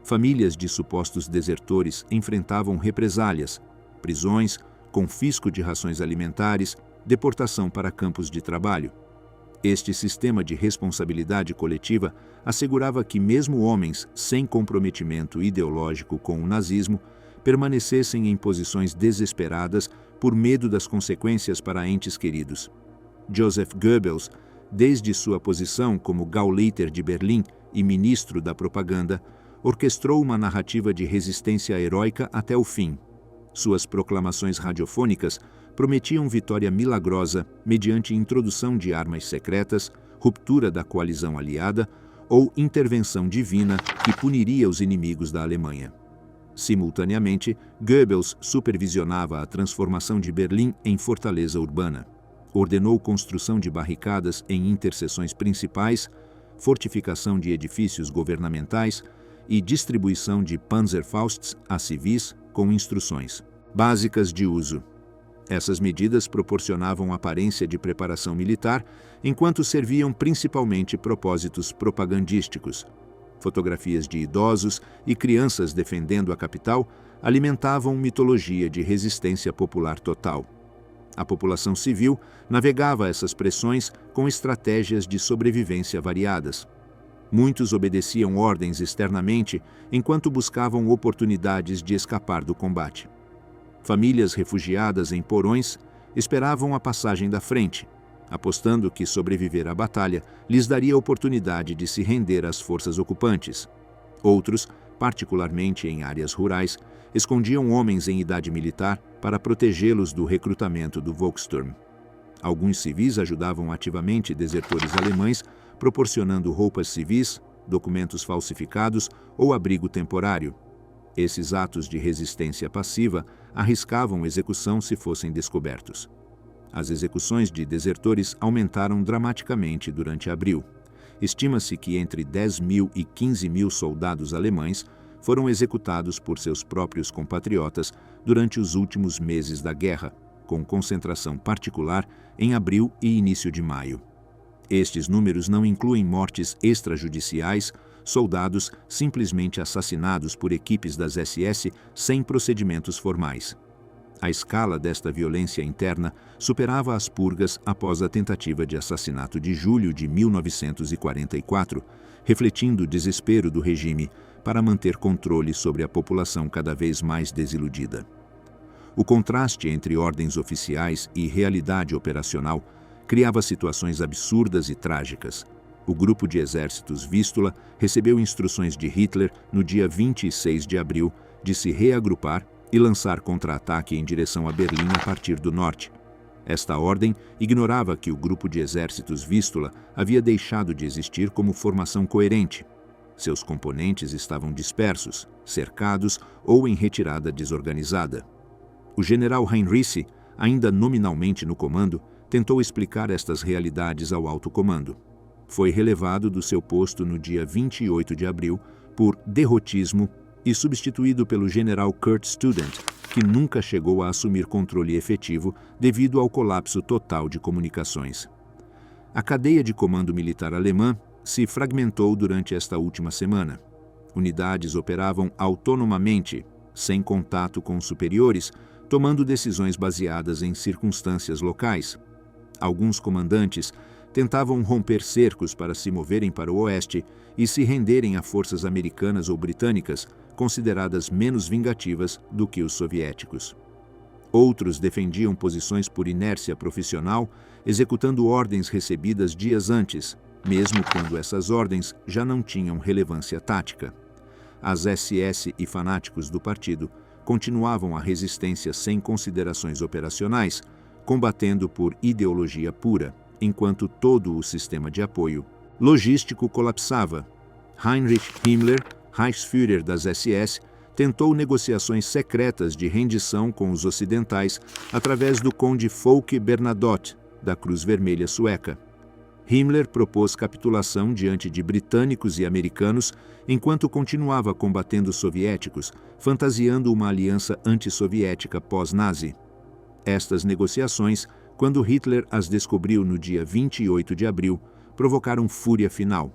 Famílias de supostos desertores enfrentavam represálias, prisões, confisco de rações alimentares, deportação para campos de trabalho. Este sistema de responsabilidade coletiva assegurava que mesmo homens sem comprometimento ideológico com o nazismo permanecessem em posições desesperadas por medo das consequências para entes queridos. Joseph Goebbels, desde sua posição como Gauleiter de Berlim e ministro da propaganda, orquestrou uma narrativa de resistência heróica até o fim. Suas proclamações radiofônicas prometiam vitória milagrosa mediante introdução de armas secretas, ruptura da coalizão aliada ou intervenção divina que puniria os inimigos da Alemanha. Simultaneamente, Goebbels supervisionava a transformação de Berlim em fortaleza urbana. Ordenou construção de barricadas em interseções principais, fortificação de edifícios governamentais e distribuição de Panzerfausts a civis com instruções básicas de uso. Essas medidas proporcionavam aparência de preparação militar, enquanto serviam principalmente propósitos propagandísticos. Fotografias de idosos e crianças defendendo a capital alimentavam mitologia de resistência popular total. A população civil navegava essas pressões com estratégias de sobrevivência variadas. Muitos obedeciam ordens externamente, enquanto buscavam oportunidades de escapar do combate. Famílias refugiadas em porões esperavam a passagem da frente, apostando que sobreviver à batalha lhes daria oportunidade de se render às forças ocupantes. Outros, particularmente em áreas rurais, escondiam homens em idade militar para protegê-los do recrutamento do Volkssturm. Alguns civis ajudavam ativamente desertores alemães, proporcionando roupas civis, documentos falsificados ou abrigo temporário. Esses atos de resistência passiva arriscavam execução se fossem descobertos. As execuções de desertores aumentaram dramaticamente durante abril. Estima-se que entre 10.000 e 15.000 soldados alemães foram executados por seus próprios compatriotas durante os últimos meses da guerra, com concentração particular em abril e início de maio. Estes números não incluem mortes extrajudiciais, soldados simplesmente assassinados por equipes das SS sem procedimentos formais. A escala desta violência interna superava as purgas após a tentativa de assassinato de julho de 1944, refletindo o desespero do regime para manter controle sobre a população cada vez mais desiludida. O contraste entre ordens oficiais e realidade operacional criava situações absurdas e trágicas. O grupo de exércitos Vístula recebeu instruções de Hitler no dia 26 de abril de se reagrupar e lançar contra-ataque em direção a Berlim a partir do norte. Esta ordem ignorava que o grupo de exércitos Vístula havia deixado de existir como formação coerente. Seus componentes estavam dispersos, cercados ou em retirada desorganizada. O general Heinrichs, ainda nominalmente no comando, tentou explicar estas realidades ao alto comando. Foi relevado do seu posto no dia 28 de abril por derrotismo e substituído pelo general Kurt Student, que nunca chegou a assumir controle efetivo devido ao colapso total de comunicações. A cadeia de comando militar alemã se fragmentou durante esta última semana. Unidades operavam autonomamente, sem contato com superiores, tomando decisões baseadas em circunstâncias locais. Alguns comandantes tentavam romper cercos para se moverem para o oeste e se renderem a forças americanas ou britânicas, consideradas menos vingativas do que os soviéticos. Outros defendiam posições por inércia profissional, executando ordens recebidas dias antes, mesmo quando essas ordens já não tinham relevância tática. As SS e fanáticos do partido continuavam a resistência sem considerações operacionais, combatendo por ideologia pura, enquanto todo o sistema de apoio logístico colapsava. Heinrich Himmler, Reichsführer das SS, tentou negociações secretas de rendição com os ocidentais através do conde Folke Bernadotte, da Cruz Vermelha Sueca. Himmler propôs capitulação diante de britânicos e americanos enquanto continuava combatendo os soviéticos, fantasiando uma aliança antissoviética pós-nazi. Estas negociações, quando Hitler as descobriu no dia 28 de abril, provocaram fúria final.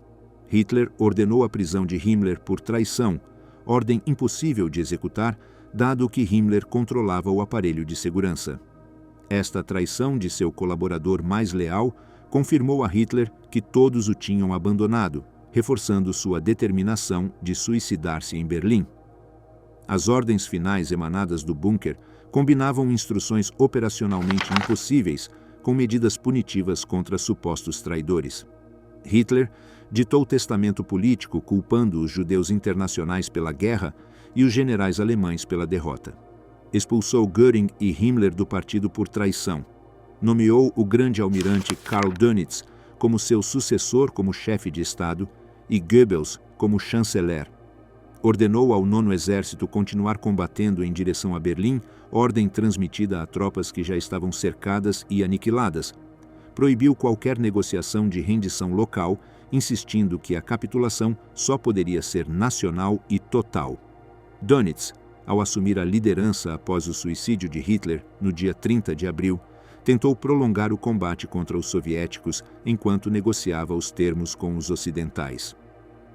Hitler ordenou a prisão de Himmler por traição, ordem impossível de executar, dado que Himmler controlava o aparelho de segurança. Esta traição de seu colaborador mais leal confirmou a Hitler que todos o tinham abandonado, reforçando sua determinação de suicidar-se em Berlim. As ordens finais emanadas do bunker combinavam instruções operacionalmente impossíveis com medidas punitivas contra supostos traidores. Hitler ditou testamento político culpando os judeus internacionais pela guerra e os generais alemães pela derrota. Expulsou Göring e Himmler do partido por traição. Nomeou o grande almirante Karl Dönitz como seu sucessor como chefe de Estado e Goebbels como chanceler. Ordenou ao 9º Exército continuar combatendo em direção a Berlim, ordem transmitida a tropas que já estavam cercadas e aniquiladas. Proibiu qualquer negociação de rendição local, insistindo que a capitulação só poderia ser nacional e total. Dönitz, ao assumir a liderança após o suicídio de Hitler, no dia 30 de abril, tentou prolongar o combate contra os soviéticos enquanto negociava os termos com os ocidentais.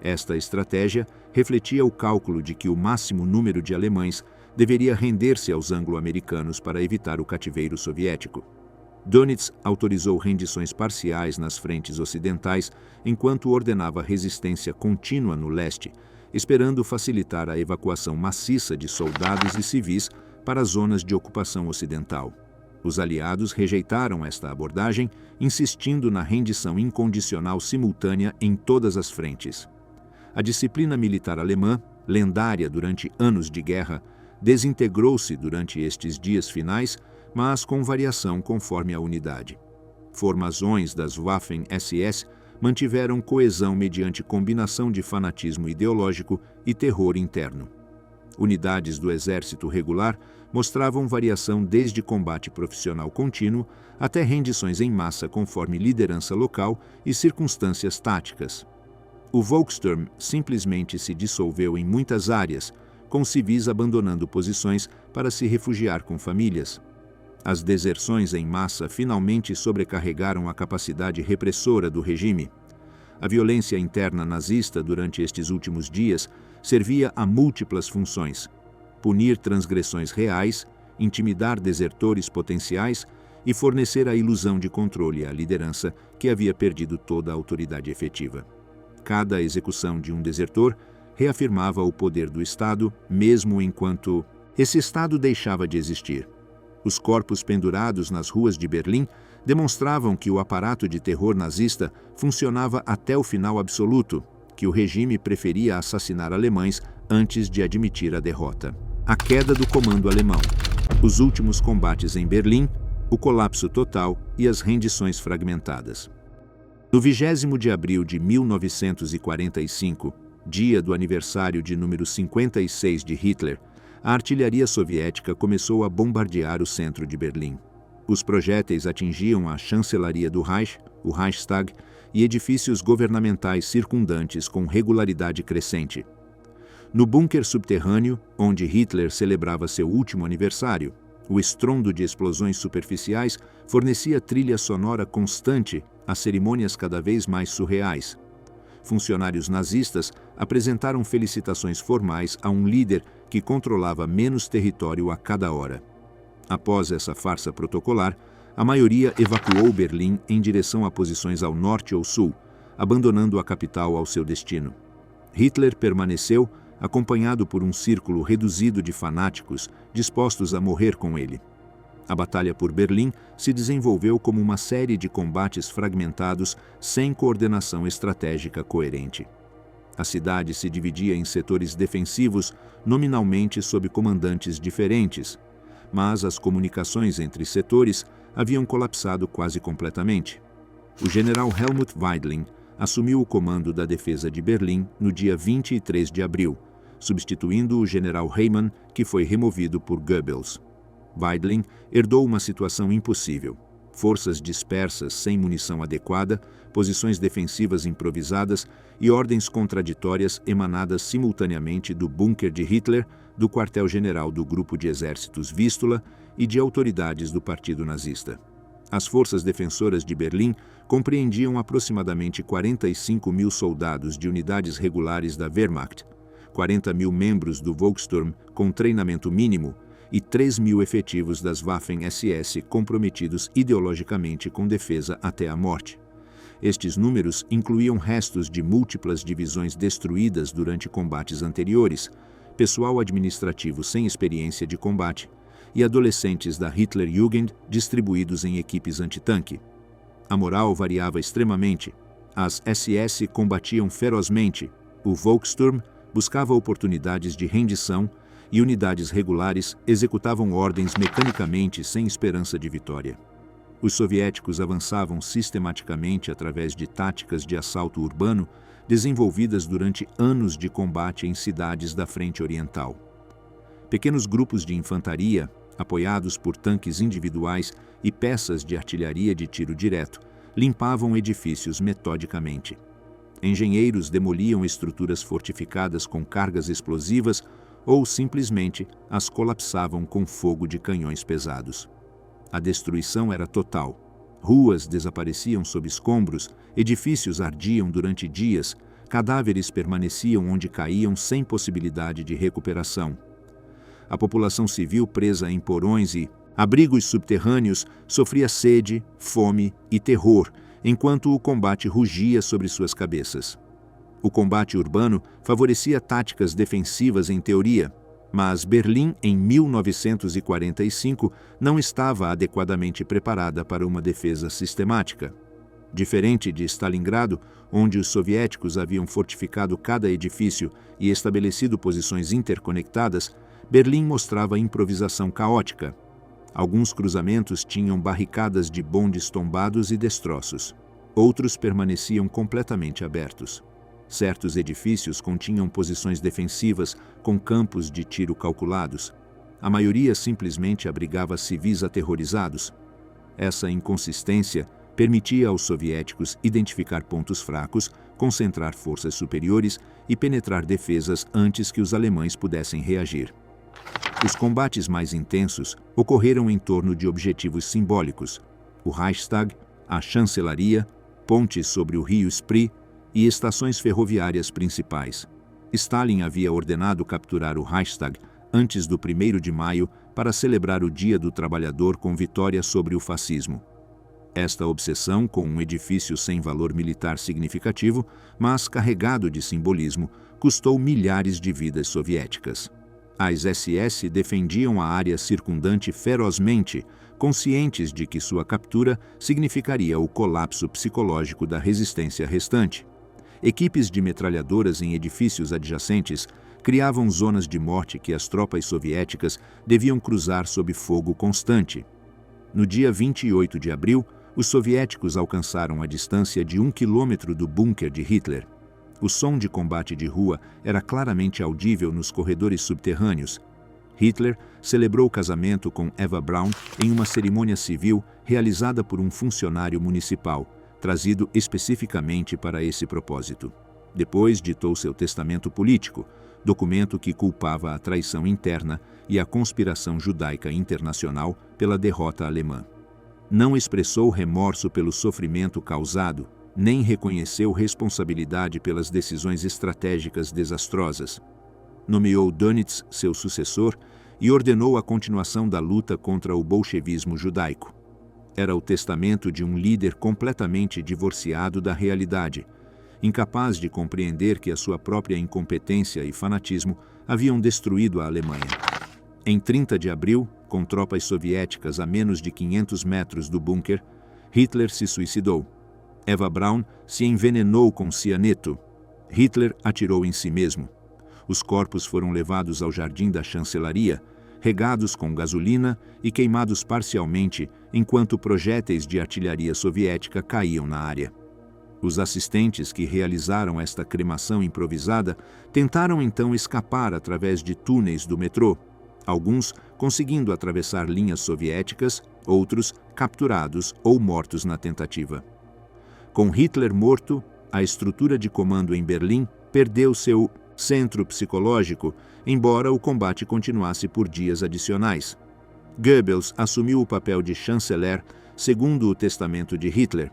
Esta estratégia refletia o cálculo de que o máximo número de alemães deveria render-se aos anglo-americanos para evitar o cativeiro soviético. Dönitz autorizou rendições parciais nas frentes ocidentais enquanto ordenava resistência contínua no leste, esperando facilitar a evacuação maciça de soldados e civis para as zonas de ocupação ocidental. Os aliados rejeitaram esta abordagem, insistindo na rendição incondicional simultânea em todas as frentes. A disciplina militar alemã, lendária durante anos de guerra, desintegrou-se durante estes dias finais, mas com variação conforme a unidade. Formazões das Waffen-SS mantiveram coesão mediante combinação de fanatismo ideológico e terror interno. Unidades do exército regular mostravam variação desde combate profissional contínuo até rendições em massa conforme liderança local e circunstâncias táticas. O Volkssturm simplesmente se dissolveu em muitas áreas, com civis abandonando posições para se refugiar com famílias. As deserções em massa finalmente sobrecarregaram a capacidade repressora do regime. A violência interna nazista durante estes últimos dias servia a múltiplas funções: punir transgressões reais, intimidar desertores potenciais e fornecer a ilusão de controle à liderança que havia perdido toda a autoridade efetiva. Cada execução de um desertor reafirmava o poder do Estado, mesmo enquanto esse Estado deixava de existir. Os corpos pendurados nas ruas de Berlim demonstravam que o aparato de terror nazista funcionava até o final absoluto, que o regime preferia assassinar alemães antes de admitir a derrota. A queda do comando alemão, os últimos combates em Berlim, o colapso total e as rendições fragmentadas. No 20º de abril de 1945, dia do aniversário de número 56 de Hitler, a artilharia soviética começou a bombardear o centro de Berlim. Os projéteis atingiam a chancelaria do Reich, o Reichstag, e edifícios governamentais circundantes com regularidade crescente. No bunker subterrâneo, onde Hitler celebrava seu último aniversário, o estrondo de explosões superficiais fornecia trilha sonora constante a cerimônias cada vez mais surreais. Funcionários nazistas apresentaram felicitações formais a um líder que controlava menos território a cada hora. Após essa farsa protocolar, a maioria evacuou Berlim em direção a posições ao norte ou sul, abandonando a capital ao seu destino. Hitler permaneceu, acompanhado por um círculo reduzido de fanáticos dispostos a morrer com ele. A batalha por Berlim se desenvolveu como uma série de combates fragmentados sem coordenação estratégica coerente. A cidade se dividia em setores defensivos, nominalmente sob comandantes diferentes, mas as comunicações entre setores haviam colapsado quase completamente. O general Helmut Weidling assumiu o comando da defesa de Berlim no dia 23 de abril, substituindo o general Heimann, que foi removido por Goebbels. Weidling herdou uma situação impossível. Forças dispersas sem munição adequada, posições defensivas improvisadas e ordens contraditórias emanadas simultaneamente do bunker de Hitler, do quartel-general do Grupo de Exércitos Vístula e de autoridades do Partido Nazista. As forças defensoras de Berlim compreendiam aproximadamente 45 mil soldados de unidades regulares da Wehrmacht, 40 mil membros do Volkssturm com treinamento mínimo e 3 mil efetivos das Waffen-SS comprometidos ideologicamente com defesa até a morte. Estes números incluíam restos de múltiplas divisões destruídas durante combates anteriores, pessoal administrativo sem experiência de combate e adolescentes da Hitlerjugend distribuídos em equipes antitanque. A moral variava extremamente. As SS combatiam ferozmente, o Volkssturm buscava oportunidades de rendição e unidades regulares executavam ordens mecanicamente sem esperança de vitória. Os soviéticos avançavam sistematicamente através de táticas de assalto urbano desenvolvidas durante anos de combate em cidades da Frente Oriental. Pequenos grupos de infantaria, apoiados por tanques individuais e peças de artilharia de tiro direto, limpavam edifícios metodicamente. Engenheiros demoliam estruturas fortificadas com cargas explosivas ou simplesmente as colapsavam com fogo de canhões pesados. A destruição era total. Ruas desapareciam sob escombros, edifícios ardiam durante dias, cadáveres permaneciam onde caíam sem possibilidade de recuperação. A população civil presa em porões e abrigos subterrâneos sofria sede, fome e terror, enquanto o combate rugia sobre suas cabeças. O combate urbano favorecia táticas defensivas em teoria, mas Berlim, em 1945, não estava adequadamente preparada para uma defesa sistemática. Diferente de Stalingrado, onde os soviéticos haviam fortificado cada edifício e estabelecido posições interconectadas, Berlim mostrava improvisação caótica. Alguns cruzamentos tinham barricadas de bondes tombados e destroços. Outros permaneciam completamente abertos. Certos edifícios continham posições defensivas com campos de tiro calculados. A maioria simplesmente abrigava civis aterrorizados. Essa inconsistência permitia aos soviéticos identificar pontos fracos, concentrar forças superiores e penetrar defesas antes que os alemães pudessem reagir. Os combates mais intensos ocorreram em torno de objetivos simbólicos: o Reichstag, a chancelaria, pontes sobre o rio Spree e estações ferroviárias principais. Stalin havia ordenado capturar o Reichstag antes do 1º de maio para celebrar o Dia do Trabalhador com vitória sobre o fascismo. Esta obsessão com um edifício sem valor militar significativo, mas carregado de simbolismo, custou milhares de vidas soviéticas. As SS defendiam a área circundante ferozmente, conscientes de que sua captura significaria o colapso psicológico da resistência restante. Equipes de metralhadoras em edifícios adjacentes criavam zonas de morte que as tropas soviéticas deviam cruzar sob fogo constante. No dia 28 de abril, os soviéticos alcançaram a distância de 1 quilômetro do bunker de Hitler. O som de combate de rua era claramente audível nos corredores subterrâneos. Hitler celebrou o casamento com Eva Braun em uma cerimônia civil realizada por um funcionário municipal, trazido especificamente para esse propósito. Depois ditou seu testamento político, documento que culpava a traição interna e a conspiração judaica internacional pela derrota alemã. Não expressou remorso pelo sofrimento causado, nem reconheceu responsabilidade pelas decisões estratégicas desastrosas. Nomeou Dönitz seu sucessor e ordenou a continuação da luta contra o bolchevismo judaico. Era o testamento de um líder completamente divorciado da realidade, incapaz de compreender que a sua própria incompetência e fanatismo haviam destruído a Alemanha. Em 30 de abril, com tropas soviéticas a menos de 500 metros do bunker, Hitler se suicidou. Eva Braun se envenenou com cianeto. Hitler atirou em si mesmo. Os corpos foram levados ao jardim da chancelaria. regados com gasolina e queimados parcialmente enquanto projéteis de artilharia soviética caíam na área. Os assistentes que realizaram esta cremação improvisada tentaram então escapar através de túneis do metrô, alguns conseguindo atravessar linhas soviéticas, outros capturados ou mortos na tentativa. Com Hitler morto, a estrutura de comando em Berlim perdeu seu centro psicológico, embora o combate continuasse por dias adicionais. Goebbels assumiu o papel de chanceler, segundo o testamento de Hitler,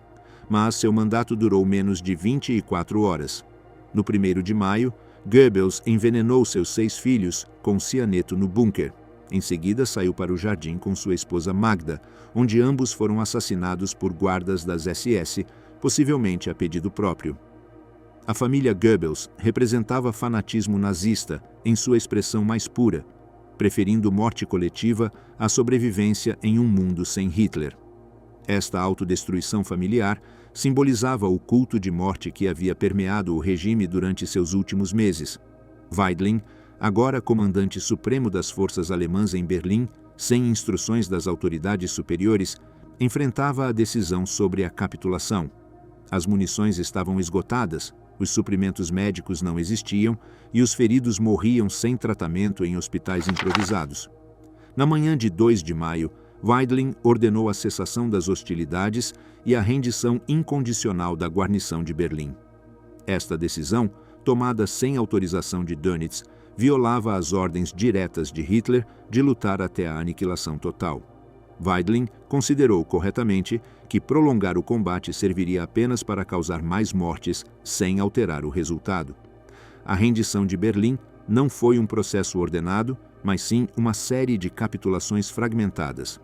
mas seu mandato durou menos de 24 horas. No 1º de maio, Goebbels envenenou seus 6 filhos com cianeto no bunker. Em seguida, saiu para o jardim com sua esposa Magda, onde ambos foram assassinados por guardas das SS, possivelmente a pedido próprio. A família Goebbels representava fanatismo nazista em sua expressão mais pura, preferindo morte coletiva à sobrevivência em um mundo sem Hitler. Esta autodestruição familiar simbolizava o culto de morte que havia permeado o regime durante seus últimos meses. Weidling, agora comandante supremo das forças alemãs em Berlim, sem instruções das autoridades superiores, enfrentava a decisão sobre a capitulação. As munições estavam esgotadas, os suprimentos médicos não existiam e os feridos morriam sem tratamento em hospitais improvisados. Na manhã de 2 de maio, Weidling ordenou a cessação das hostilidades e a rendição incondicional da guarnição de Berlim. Esta decisão, tomada sem autorização de Dönitz, violava as ordens diretas de Hitler de lutar até a aniquilação total. Weidling considerou corretamente que prolongar o combate serviria apenas para causar mais mortes sem alterar o resultado. A rendição de Berlim não foi um processo ordenado, mas sim uma série de capitulações fragmentadas.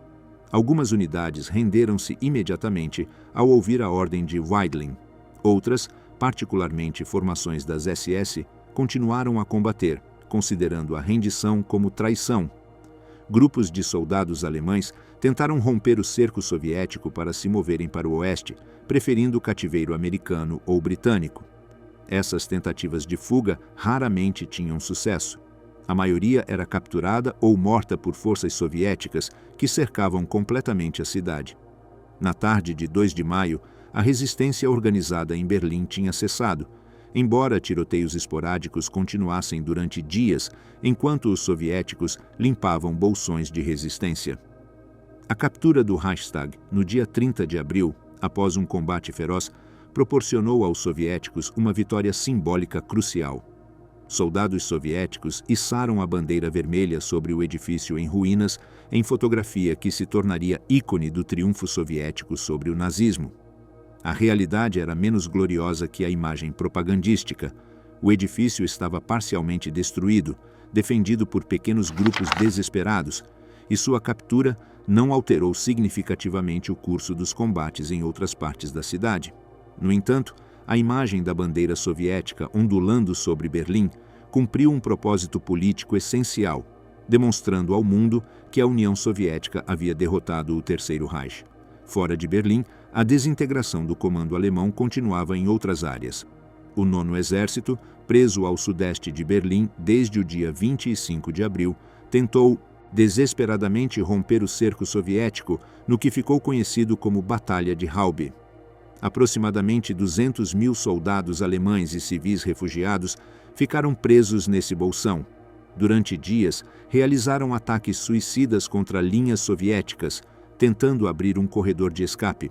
Algumas unidades renderam-se imediatamente ao ouvir a ordem de Weidling. Outras, particularmente formações das SS, continuaram a combater, considerando a rendição como traição. Grupos de soldados alemães tentaram romper o cerco soviético para se moverem para o oeste, preferindo o cativeiro americano ou britânico. Essas tentativas de fuga raramente tinham sucesso. A maioria era capturada ou morta por forças soviéticas que cercavam completamente a cidade. Na tarde de 2 de maio, a resistência organizada em Berlim tinha cessado, embora tiroteios esporádicos continuassem durante dias enquanto os soviéticos limpavam bolsões de resistência. A captura do Reichstag, no dia 30 de abril, após um combate feroz, proporcionou aos soviéticos uma vitória simbólica crucial. Soldados soviéticos içaram a bandeira vermelha sobre o edifício em ruínas em fotografia que se tornaria ícone do triunfo soviético sobre o nazismo. A realidade era menos gloriosa que a imagem propagandística. O edifício estava parcialmente destruído, defendido por pequenos grupos desesperados, e sua captura não alterou significativamente o curso dos combates em outras partes da cidade. No entanto, a imagem da bandeira soviética ondulando sobre Berlim cumpriu um propósito político essencial, demonstrando ao mundo que a União Soviética havia derrotado o Terceiro Reich. Fora de Berlim, a desintegração do comando alemão continuava em outras áreas. O 9º Exército, preso ao sudeste de Berlim desde o dia 25 de abril, tentou desesperadamente romper o cerco soviético no que ficou conhecido como Batalha de Haube. Aproximadamente 200.000 soldados alemães e civis refugiados ficaram presos nesse bolsão. Durante dias, realizaram ataques suicidas contra linhas soviéticas, tentando abrir um corredor de escape.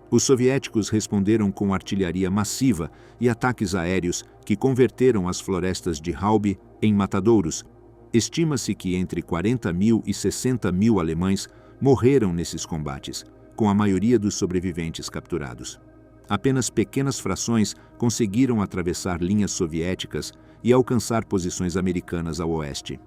Os soviéticos responderam com artilharia massiva e ataques aéreos que converteram as florestas de Haube em matadouros. Estima-se que entre 40.000 e 60.000 alemães morreram nesses combates, com a maioria dos sobreviventes capturados. Apenas pequenas frações conseguiram atravessar linhas soviéticas e alcançar posições americanas ao oeste.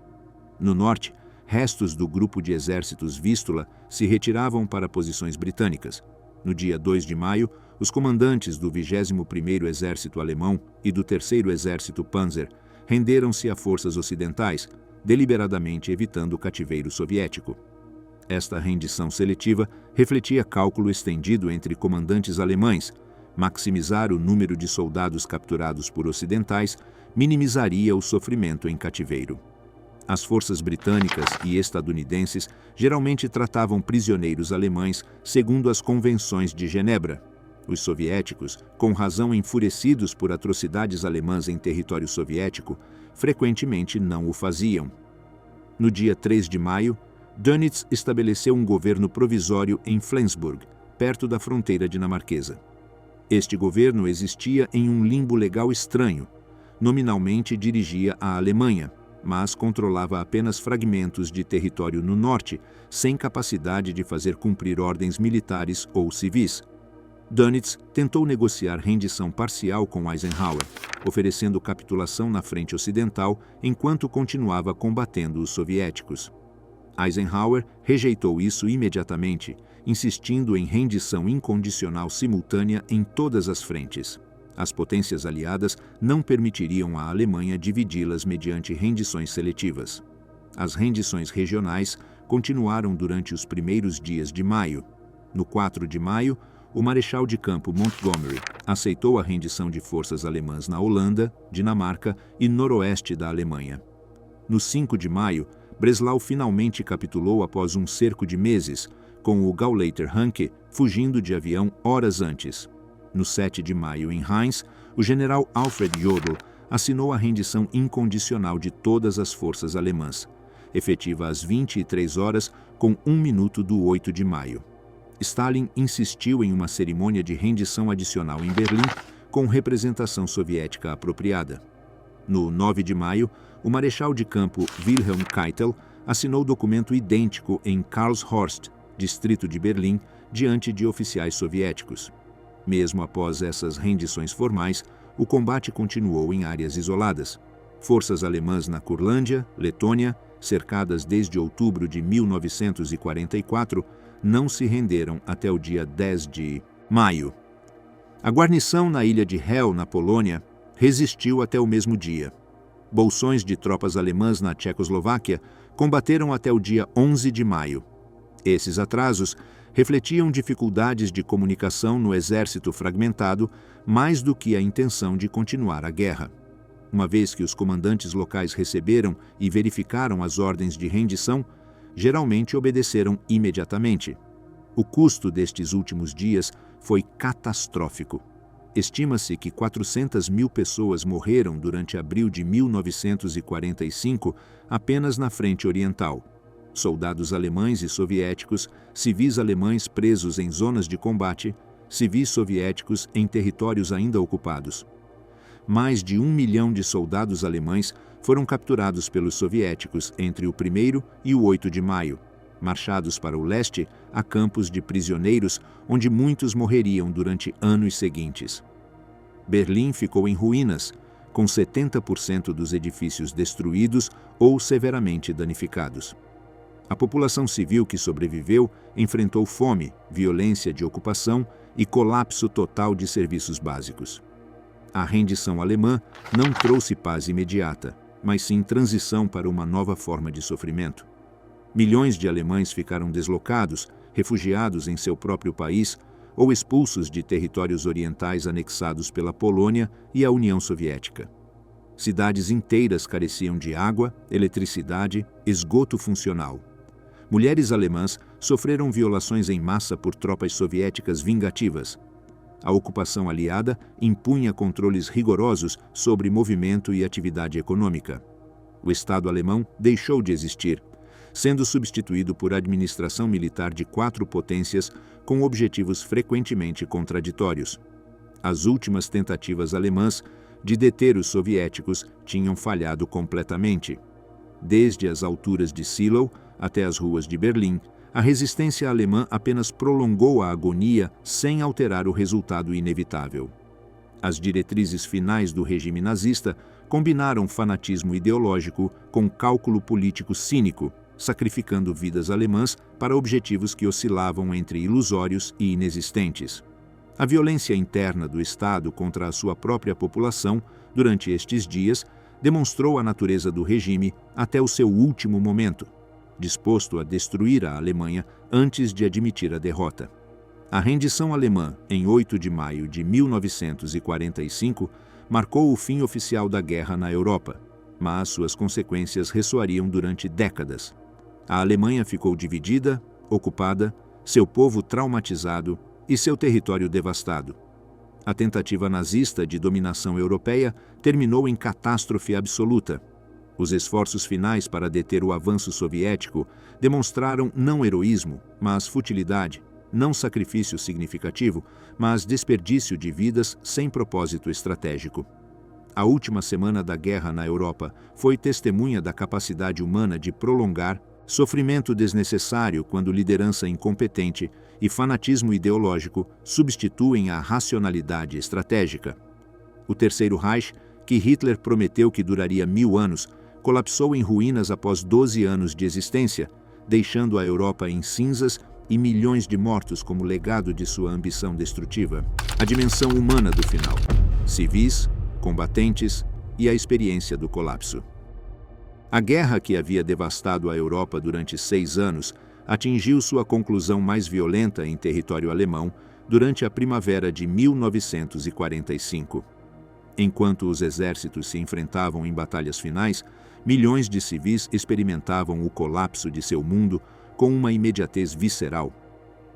No norte, restos do grupo de exércitos Vístula se retiravam para posições britânicas. No dia 2 de maio, os comandantes do 21º Exército Alemão e do 3º Exército Panzer renderam-se a forças ocidentais, deliberadamente evitando o cativeiro soviético. Esta rendição seletiva refletia cálculo estendido entre comandantes alemães. Maximizar o número de soldados capturados por ocidentais minimizaria o sofrimento em cativeiro. As forças britânicas e estadunidenses geralmente tratavam prisioneiros alemães segundo as convenções de Genebra. Os soviéticos, com razão enfurecidos por atrocidades alemãs em território soviético, frequentemente não o faziam. No dia 3 de maio, Dönitz estabeleceu um governo provisório em Flensburg, perto da fronteira dinamarquesa. Este governo existia em um limbo legal estranho. Nominalmente dirigia a Alemanha, mas controlava apenas fragmentos de território no norte, sem capacidade de fazer cumprir ordens militares ou civis. Dönitz tentou negociar rendição parcial com Eisenhower, oferecendo capitulação na frente ocidental enquanto continuava combatendo os soviéticos. Eisenhower rejeitou isso imediatamente, insistindo em rendição incondicional simultânea em todas as frentes. As potências aliadas não permitiriam à Alemanha dividi-las mediante rendições seletivas. As rendições regionais continuaram durante os primeiros dias de maio. No 4 de maio, o marechal de campo Montgomery aceitou a rendição de forças alemãs na Holanda, Dinamarca e noroeste da Alemanha. No 5 de maio, Breslau finalmente capitulou após um cerco de meses, com o Gauleiter Hanke fugindo de avião horas antes. No 7 de maio, em Rheims, o general Alfred Jodl assinou a rendição incondicional de todas as forças alemãs, efetiva às 23 horas, com 1 minuto do 8 de maio. Stalin insistiu em uma cerimônia de rendição adicional em Berlim, com representação soviética apropriada. No 9 de maio, o marechal de campo Wilhelm Keitel assinou documento idêntico em Karlshorst, distrito de Berlim, diante de oficiais soviéticos. Mesmo após essas rendições formais, o combate continuou em áreas isoladas. Forças alemãs na Curlândia, Letônia, cercadas desde outubro de 1944, não se renderam até o dia 10 de maio. A guarnição na ilha de Hel, na Polônia, resistiu até o mesmo dia. Bolsões de tropas alemãs na Tchecoslováquia combateram até o dia 11 de maio. Esses atrasos refletiam dificuldades de comunicação no exército fragmentado mais do que a intenção de continuar a guerra. Uma vez que os comandantes locais receberam e verificaram as ordens de rendição, geralmente obedeceram imediatamente. O custo destes últimos dias foi catastrófico. Estima-se que 400.000 pessoas morreram durante abril de 1945 apenas na frente oriental. Soldados alemães e soviéticos, civis alemães presos em zonas de combate, civis soviéticos em territórios ainda ocupados. Mais de 1 milhão de soldados alemães foram capturados pelos soviéticos entre o 1º e o 8 de maio, marchados para o leste a campos de prisioneiros onde muitos morreriam durante anos seguintes. Berlim ficou em ruínas, com 70% dos edifícios destruídos ou severamente danificados. A população civil que sobreviveu enfrentou fome, violência de ocupação e colapso total de serviços básicos. A rendição alemã não trouxe paz imediata, mas sim transição para uma nova forma de sofrimento. Milhões de alemães ficaram deslocados, refugiados em seu próprio país ou expulsos de territórios orientais anexados pela Polônia e a União Soviética. Cidades inteiras careciam de água, eletricidade, esgoto funcional. Mulheres alemãs sofreram violações em massa por tropas soviéticas vingativas. A ocupação aliada impunha controles rigorosos sobre movimento e atividade econômica. O Estado alemão deixou de existir, sendo substituído por administração militar de 4 potências com objetivos frequentemente contraditórios. As últimas tentativas alemãs de deter os soviéticos tinham falhado completamente. Desde as alturas de Seelow até as ruas de Berlim, a resistência alemã apenas prolongou a agonia sem alterar o resultado inevitável. As diretrizes finais do regime nazista combinaram fanatismo ideológico com cálculo político cínico, sacrificando vidas alemãs para objetivos que oscilavam entre ilusórios e inexistentes. A violência interna do Estado contra a sua própria população, durante estes dias, demonstrou a natureza do regime até o seu último momento, disposto a destruir a Alemanha antes de admitir a derrota. A rendição alemã, em 8 de maio de 1945, marcou o fim oficial da guerra na Europa. mas suas consequências ressoariam durante décadas. A Alemanha ficou dividida, ocupada, seu povo traumatizado e seu território devastado. A tentativa nazista de dominação europeia terminou em catástrofe absoluta. Os esforços finais para deter o avanço soviético demonstraram não heroísmo, mas futilidade, não sacrifício significativo, mas desperdício de vidas sem propósito estratégico. A última semana da guerra na Europa foi testemunha da capacidade humana de prolongar sofrimento desnecessário quando liderança incompetente e fanatismo ideológico substituem a racionalidade estratégica. O Terceiro Reich, que Hitler prometeu que duraria 1000 anos, colapsou em ruínas após 12 anos de existência, deixando a Europa em cinzas e milhões de mortos como legado de sua ambição destrutiva. A dimensão humana do final: civis, combatentes e a experiência do colapso. A guerra que havia devastado a Europa durante 6 anos atingiu sua conclusão mais violenta em território alemão durante a primavera de 1945. Enquanto os exércitos se enfrentavam em batalhas finais, milhões de civis experimentavam o colapso de seu mundo com uma imediatez visceral.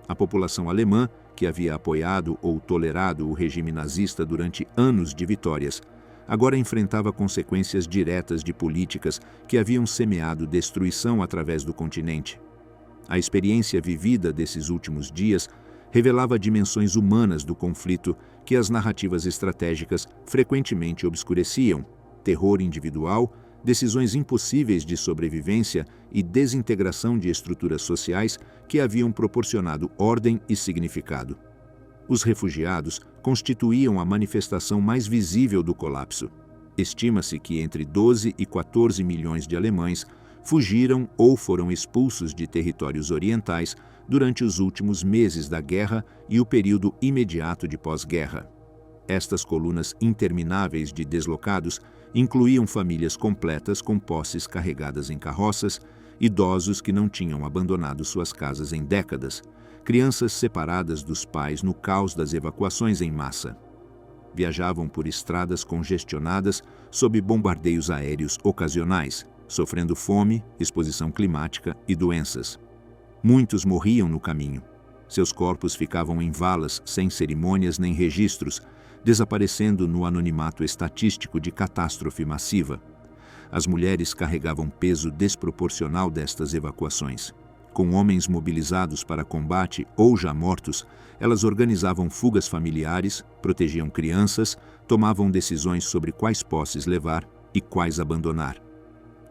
A população alemã, que havia apoiado ou tolerado o regime nazista durante anos de vitórias, agora enfrentava consequências diretas de políticas que haviam semeado destruição através do continente. A experiência vivida desses últimos dias revelava dimensões humanas do conflito que as narrativas estratégicas frequentemente obscureciam: terror individual, decisões impossíveis de sobrevivência e desintegração de estruturas sociais que haviam proporcionado ordem e significado. Os refugiados constituíam a manifestação mais visível do colapso. Estima-se que entre 12 e 14 milhões de alemães fugiram ou foram expulsos de territórios orientais durante os últimos meses da guerra e o período imediato de pós-guerra. Estas colunas intermináveis de deslocados incluíam famílias completas com posses carregadas em carroças, idosos que não tinham abandonado suas casas em décadas, crianças separadas dos pais no caos das evacuações em massa. Viajavam por estradas congestionadas sob bombardeios aéreos ocasionais, sofrendo fome, exposição climática e doenças. Muitos morriam no caminho. Seus corpos ficavam em valas sem cerimônias nem registros, desaparecendo no anonimato estatístico de catástrofe massiva. As mulheres carregavam peso desproporcional destas evacuações. Com homens mobilizados para combate ou já mortos, elas organizavam fugas familiares, protegiam crianças, tomavam decisões sobre quais posses levar e quais abandonar.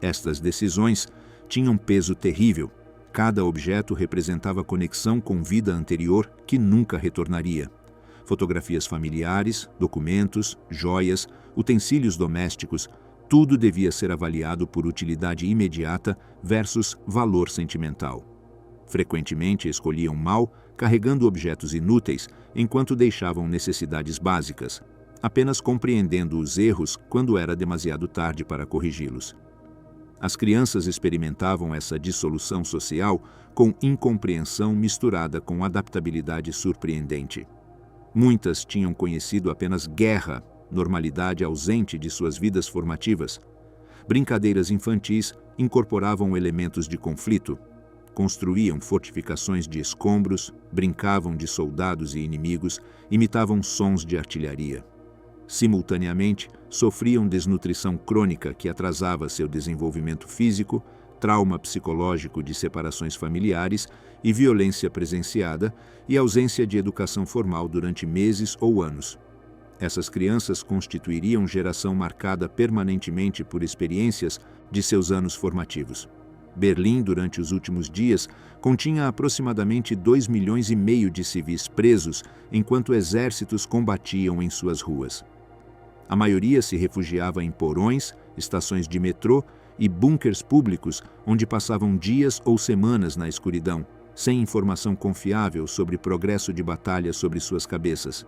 Estas decisões tinham peso terrível. Cada objeto representava conexão com vida anterior que nunca retornaria. Fotografias familiares, documentos, joias, utensílios domésticos, tudo devia ser avaliado por utilidade imediata versus valor sentimental. Frequentemente escolhiam mal, carregando objetos inúteis, enquanto deixavam necessidades básicas, apenas compreendendo os erros quando era demasiado tarde para corrigi-los. As crianças experimentavam essa dissolução social com incompreensão misturada com adaptabilidade surpreendente. Muitas tinham conhecido apenas guerra, normalidade ausente de suas vidas formativas. Brincadeiras infantis incorporavam elementos de conflito. Construíam fortificações de escombros, brincavam de soldados e inimigos, imitavam sons de artilharia. Simultaneamente, sofriam desnutrição crônica que atrasava seu desenvolvimento físico, trauma psicológico de separações familiares e violência presenciada e ausência de educação formal durante meses ou anos. Essas crianças constituiriam geração marcada permanentemente por experiências de seus anos formativos. Berlim, durante os últimos dias, continha aproximadamente 2,5 milhões de civis presos enquanto exércitos combatiam em suas ruas. A maioria se refugiava em porões, estações de metrô e bunkers públicos onde passavam dias ou semanas na escuridão, sem informação confiável sobre progresso de batalha sobre suas cabeças.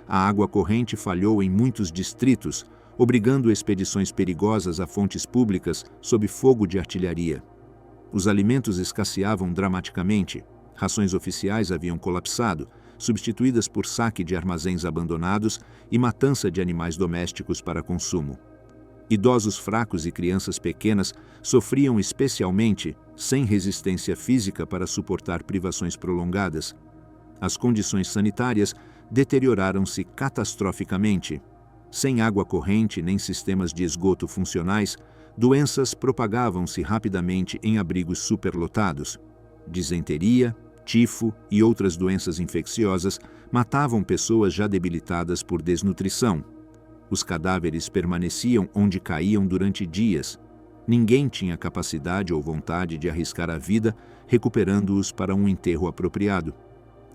A água corrente falhou em muitos distritos, obrigando expedições perigosas a fontes públicas sob fogo de artilharia. Os alimentos escasseavam dramaticamente, rações oficiais haviam colapsado, substituídas por saque de armazéns abandonados e matança de animais domésticos para consumo. Idosos fracos e crianças pequenas sofriam especialmente, sem resistência física para suportar privações prolongadas. As condições sanitárias deterioraram-se catastroficamente. Sem água corrente nem sistemas de esgoto funcionais, doenças propagavam-se rapidamente em abrigos superlotados. Disenteria, tifo e outras doenças infecciosas matavam pessoas já debilitadas por desnutrição. Os cadáveres permaneciam onde caíam durante dias. Ninguém tinha capacidade ou vontade de arriscar a vida, recuperando-os para um enterro apropriado.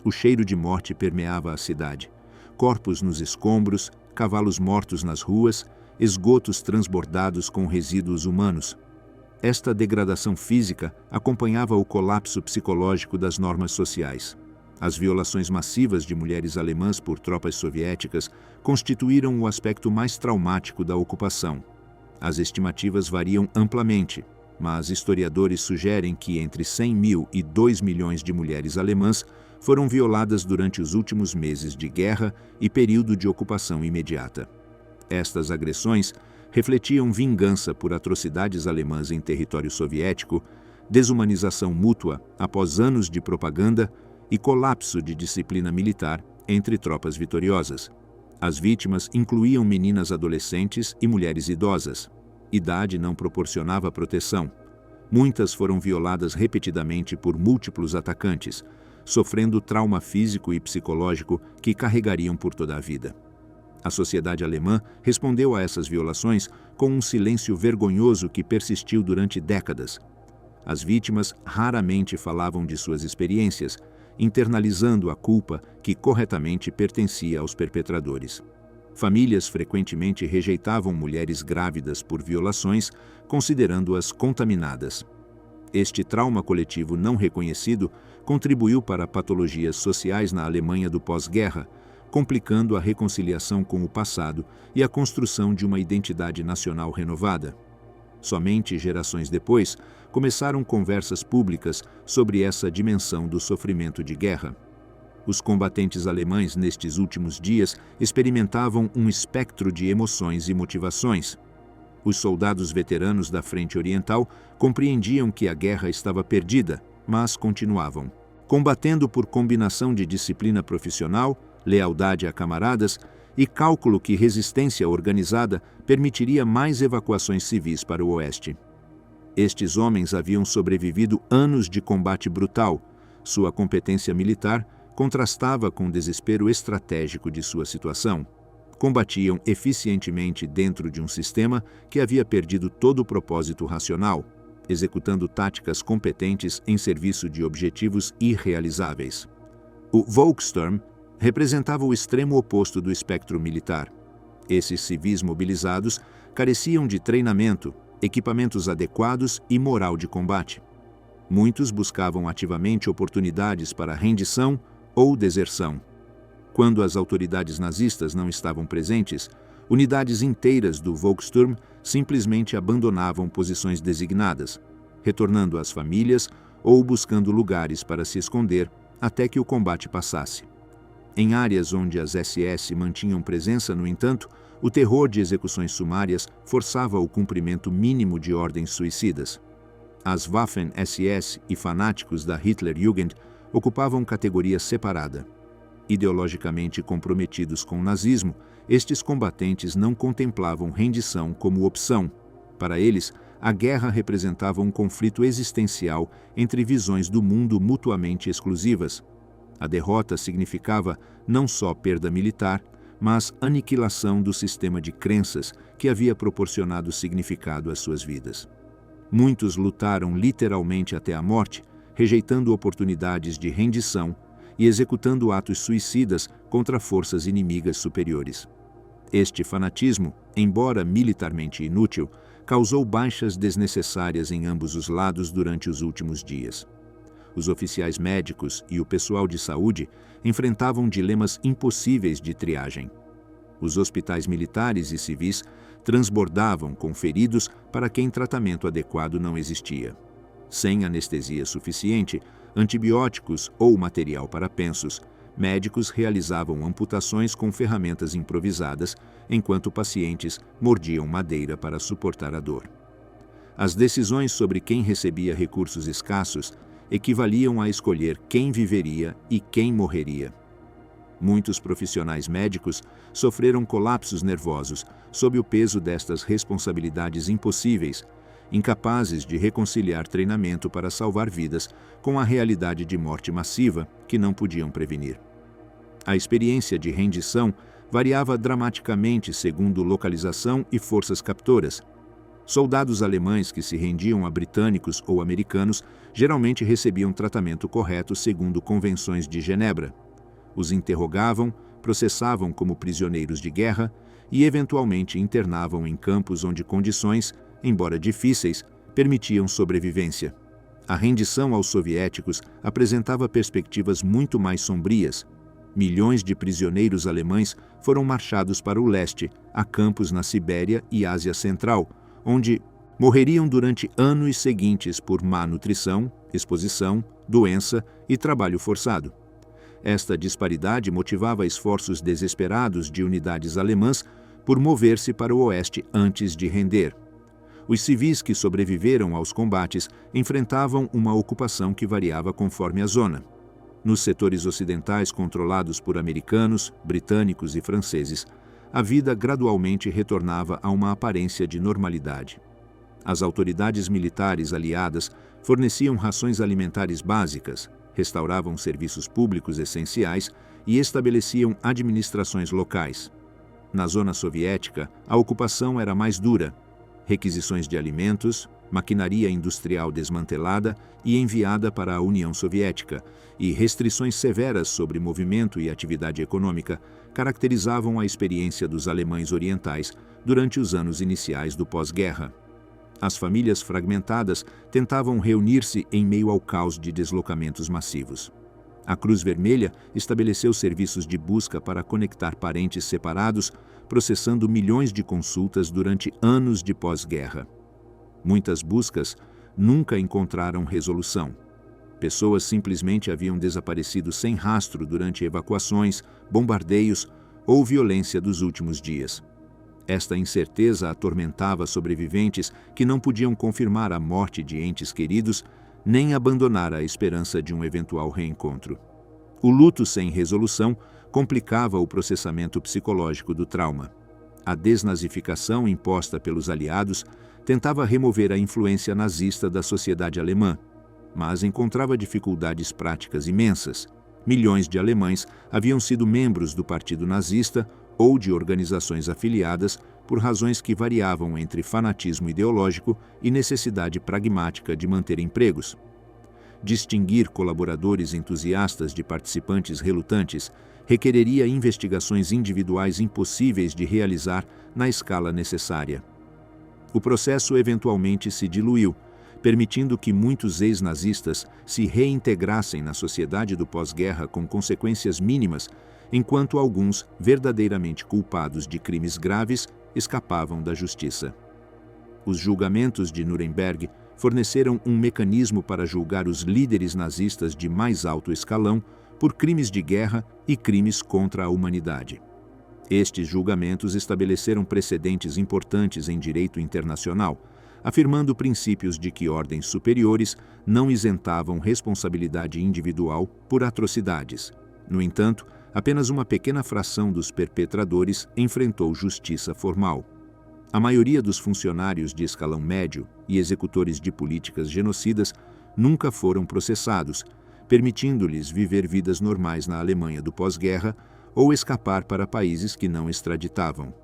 O cheiro de morte permeava a cidade. Corpos nos escombros, cavalos mortos nas ruas, esgotos transbordados com resíduos humanos. Esta degradação física acompanhava o colapso psicológico das normas sociais. As violações massivas de mulheres alemãs por tropas soviéticas constituíram o aspecto mais traumático da ocupação. As estimativas variam amplamente, mas historiadores sugerem que entre 100 mil e 2 milhões de mulheres alemãs foram violadas durante os últimos meses de guerra e período de ocupação imediata. Estas agressões refletiam vingança por atrocidades alemãs em território soviético, desumanização mútua após anos de propaganda e colapso de disciplina militar entre tropas vitoriosas. As vítimas incluíam meninas adolescentes e mulheres idosas. Idade não proporcionava proteção. Muitas foram violadas repetidamente por múltiplos atacantes, sofrendo trauma físico e psicológico que carregariam por toda a vida. A sociedade alemã respondeu a essas violações com um silêncio vergonhoso que persistiu durante décadas. As vítimas raramente falavam de suas experiências, internalizando a culpa que corretamente pertencia aos perpetradores. Famílias frequentemente rejeitavam mulheres grávidas por violações, considerando-as contaminadas. Este trauma coletivo não reconhecido contribuiu para patologias sociais na Alemanha do pós-guerra, complicando a reconciliação com o passado e a construção de uma identidade nacional renovada. Somente gerações depois começaram conversas públicas sobre essa dimensão do sofrimento de guerra. Os combatentes alemães nestes últimos dias experimentavam um espectro de emoções e motivações. Os soldados veteranos da Frente Oriental compreendiam que a guerra estava perdida, mas continuavam, combatendo por combinação de disciplina profissional, lealdade a camaradas e cálculo que resistência organizada permitiria mais evacuações civis para o oeste. Estes homens haviam sobrevivido anos de combate brutal. Sua competência militar contrastava com o desespero estratégico de sua situação. Combatiam eficientemente dentro de um sistema que havia perdido todo o propósito racional, executando táticas competentes em serviço de objetivos irrealizáveis. O Volkssturm representava o extremo oposto do espectro militar. Esses civis mobilizados careciam de treinamento, equipamentos adequados e moral de combate. Muitos buscavam ativamente oportunidades para rendição ou deserção. Quando as autoridades nazistas não estavam presentes, unidades inteiras do Volkssturm simplesmente abandonavam posições designadas, retornando às famílias ou buscando lugares para se esconder até que o combate passasse. Em áreas onde as SS mantinham presença, no entanto, o terror de execuções sumárias forçava o cumprimento mínimo de ordens suicidas. As Waffen-SS e fanáticos da Hitlerjugend ocupavam categoria separada. Ideologicamente comprometidos com o nazismo, estes combatentes não contemplavam rendição como opção. Para eles, a guerra representava um conflito existencial entre visões do mundo mutuamente exclusivas. A derrota significava não só perda militar, mas aniquilação do sistema de crenças que havia proporcionado significado às suas vidas. Muitos lutaram literalmente até a morte, rejeitando oportunidades de rendição e executando atos suicidas contra forças inimigas superiores. Este fanatismo, embora militarmente inútil, causou baixas desnecessárias em ambos os lados durante os últimos dias. Os oficiais médicos e o pessoal de saúde enfrentavam dilemas impossíveis de triagem. Os hospitais militares e civis transbordavam com feridos para quem tratamento adequado não existia. Sem anestesia suficiente, antibióticos ou material para pensos, médicos realizavam amputações com ferramentas improvisadas, enquanto pacientes mordiam madeira para suportar a dor. As decisões sobre quem recebia recursos escassos equivaliam a escolher quem viveria e quem morreria. Muitos profissionais médicos sofreram colapsos nervosos sob o peso destas responsabilidades impossíveis, incapazes de reconciliar treinamento para salvar vidas com a realidade de morte massiva que não podiam prevenir. A experiência de rendição variava dramaticamente segundo localização e forças captoras. Soldados alemães que se rendiam a britânicos ou americanos geralmente recebiam tratamento correto segundo convenções de Genebra. Os interrogavam, processavam como prisioneiros de guerra e eventualmente internavam em campos onde condições, embora difíceis, permitiam sobrevivência. A rendição aos soviéticos apresentava perspectivas muito mais sombrias. Milhões de prisioneiros alemães foram marchados para o leste, a campos na Sibéria e Ásia Central, onde morreriam durante anos seguintes por má nutrição, exposição, doença e trabalho forçado. Esta disparidade motivava esforços desesperados de unidades alemãs por mover-se para o oeste antes de render. Os civis que sobreviveram aos combates enfrentavam uma ocupação que variava conforme a zona. Nos setores ocidentais controlados por americanos, britânicos e franceses, a vida gradualmente retornava a uma aparência de normalidade. As autoridades militares aliadas forneciam rações alimentares básicas, restauravam serviços públicos essenciais e estabeleciam administrações locais. Na zona soviética, a ocupação era mais dura. Requisições de alimentos, maquinaria industrial desmantelada e enviada para a União Soviética, e restrições severas sobre movimento e atividade econômica caracterizavam a experiência dos alemães orientais durante os anos iniciais do pós-guerra. As famílias fragmentadas tentavam reunir-se em meio ao caos de deslocamentos massivos. A Cruz Vermelha estabeleceu serviços de busca para conectar parentes separados, processando milhões de consultas durante anos de pós-guerra. Muitas buscas nunca encontraram resolução. Pessoas simplesmente haviam desaparecido sem rastro durante evacuações, bombardeios ou violência dos últimos dias. Esta incerteza atormentava sobreviventes que não podiam confirmar a morte de entes queridos nem abandonar a esperança de um eventual reencontro. O luto sem resolução complicava o processamento psicológico do trauma. A desnazificação imposta pelos aliados tentava remover a influência nazista da sociedade alemã, mas encontrava dificuldades práticas imensas. Milhões de alemães haviam sido membros do Partido Nazista ou de organizações afiliadas por razões que variavam entre fanatismo ideológico e necessidade pragmática de manter empregos. Distinguir colaboradores entusiastas de participantes relutantes requereria investigações individuais impossíveis de realizar na escala necessária. O processo eventualmente se diluiu, permitindo que muitos ex-nazistas se reintegrassem na sociedade do pós-guerra com consequências mínimas, enquanto alguns, verdadeiramente culpados de crimes graves, escapavam da justiça. Os julgamentos de Nuremberg forneceram um mecanismo para julgar os líderes nazistas de mais alto escalão por crimes de guerra e crimes contra a humanidade. Estes julgamentos estabeleceram precedentes importantes em direito internacional, afirmando princípios de que ordens superiores não isentavam responsabilidade individual por atrocidades. No entanto, apenas uma pequena fração dos perpetradores enfrentou justiça formal. A maioria dos funcionários de escalão médio e executores de políticas genocidas nunca foram processados, permitindo-lhes viver vidas normais na Alemanha do pós-guerra ou escapar para países que não extraditavam.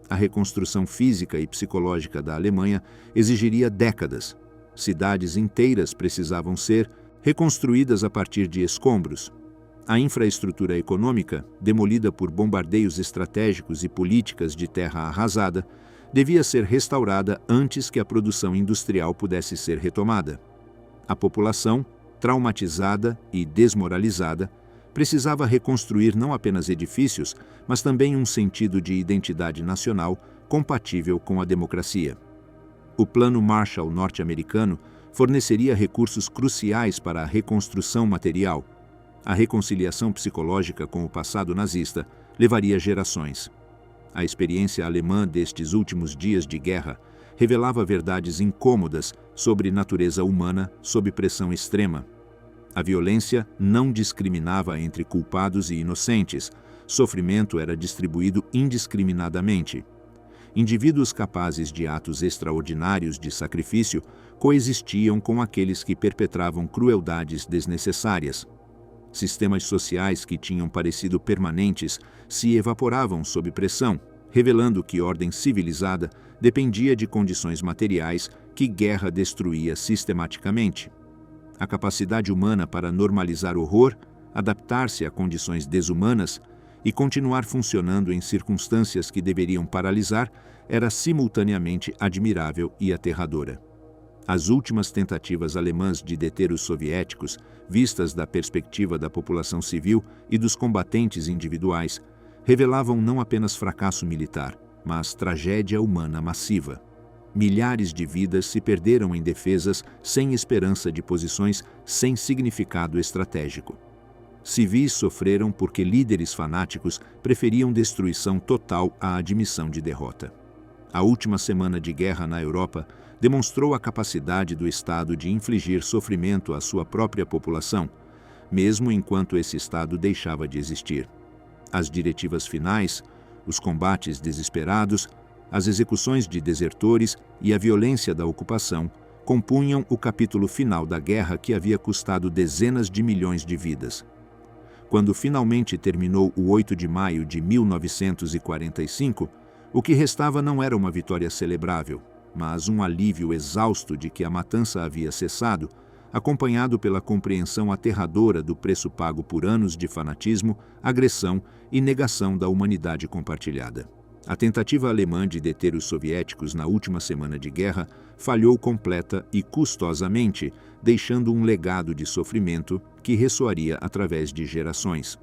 A reconstrução física e psicológica da Alemanha exigiria décadas. Cidades inteiras precisavam ser reconstruídas a partir de escombros. A infraestrutura econômica, demolida por bombardeios estratégicos e políticas de terra arrasada, devia ser restaurada antes que a produção industrial pudesse ser retomada. A população, traumatizada e desmoralizada, precisava reconstruir não apenas edifícios, mas também um sentido de identidade nacional compatível com a democracia. O Plano Marshall norte-americano forneceria recursos cruciais para a reconstrução material. A reconciliação psicológica com o passado nazista levaria gerações. A experiência alemã destes últimos dias de guerra revelava verdades incômodas sobre natureza humana sob pressão extrema. A violência não discriminava entre culpados e inocentes. Sofrimento era distribuído indiscriminadamente. Indivíduos capazes de atos extraordinários de sacrifício coexistiam com aqueles que perpetravam crueldades desnecessárias. Sistemas sociais que tinham parecido permanentes se evaporavam sob pressão, revelando que ordem civilizada dependia de condições materiais que guerra destruía sistematicamente. A capacidade humana para normalizar horror, adaptar-se a condições desumanas e continuar funcionando em circunstâncias que deveriam paralisar era simultaneamente admirável e aterradora. As últimas tentativas alemãs de deter os soviéticos, vistas da perspectiva da população civil e dos combatentes individuais, revelavam não apenas fracasso militar, mas tragédia humana massiva. Milhares de vidas se perderam em defesas sem esperança de posições sem significado estratégico. Civis sofreram porque líderes fanáticos preferiam destruição total à admissão de derrota. A última semana de guerra na Europa demonstrou a capacidade do Estado de infligir sofrimento à sua própria população, mesmo enquanto esse Estado deixava de existir. As diretivas finais, os combates desesperados, as execuções de desertores e a violência da ocupação compunham o capítulo final da guerra que havia custado dezenas de milhões de vidas. Quando finalmente terminou o 8 de maio de 1945, o que restava não era uma vitória celebrável, mas um alívio exausto de que a matança havia cessado, acompanhado pela compreensão aterradora do preço pago por anos de fanatismo, agressão e negação da humanidade compartilhada. A tentativa alemã de deter os soviéticos na última semana de guerra falhou completa e custosamente, deixando um legado de sofrimento que ressoaria através de gerações.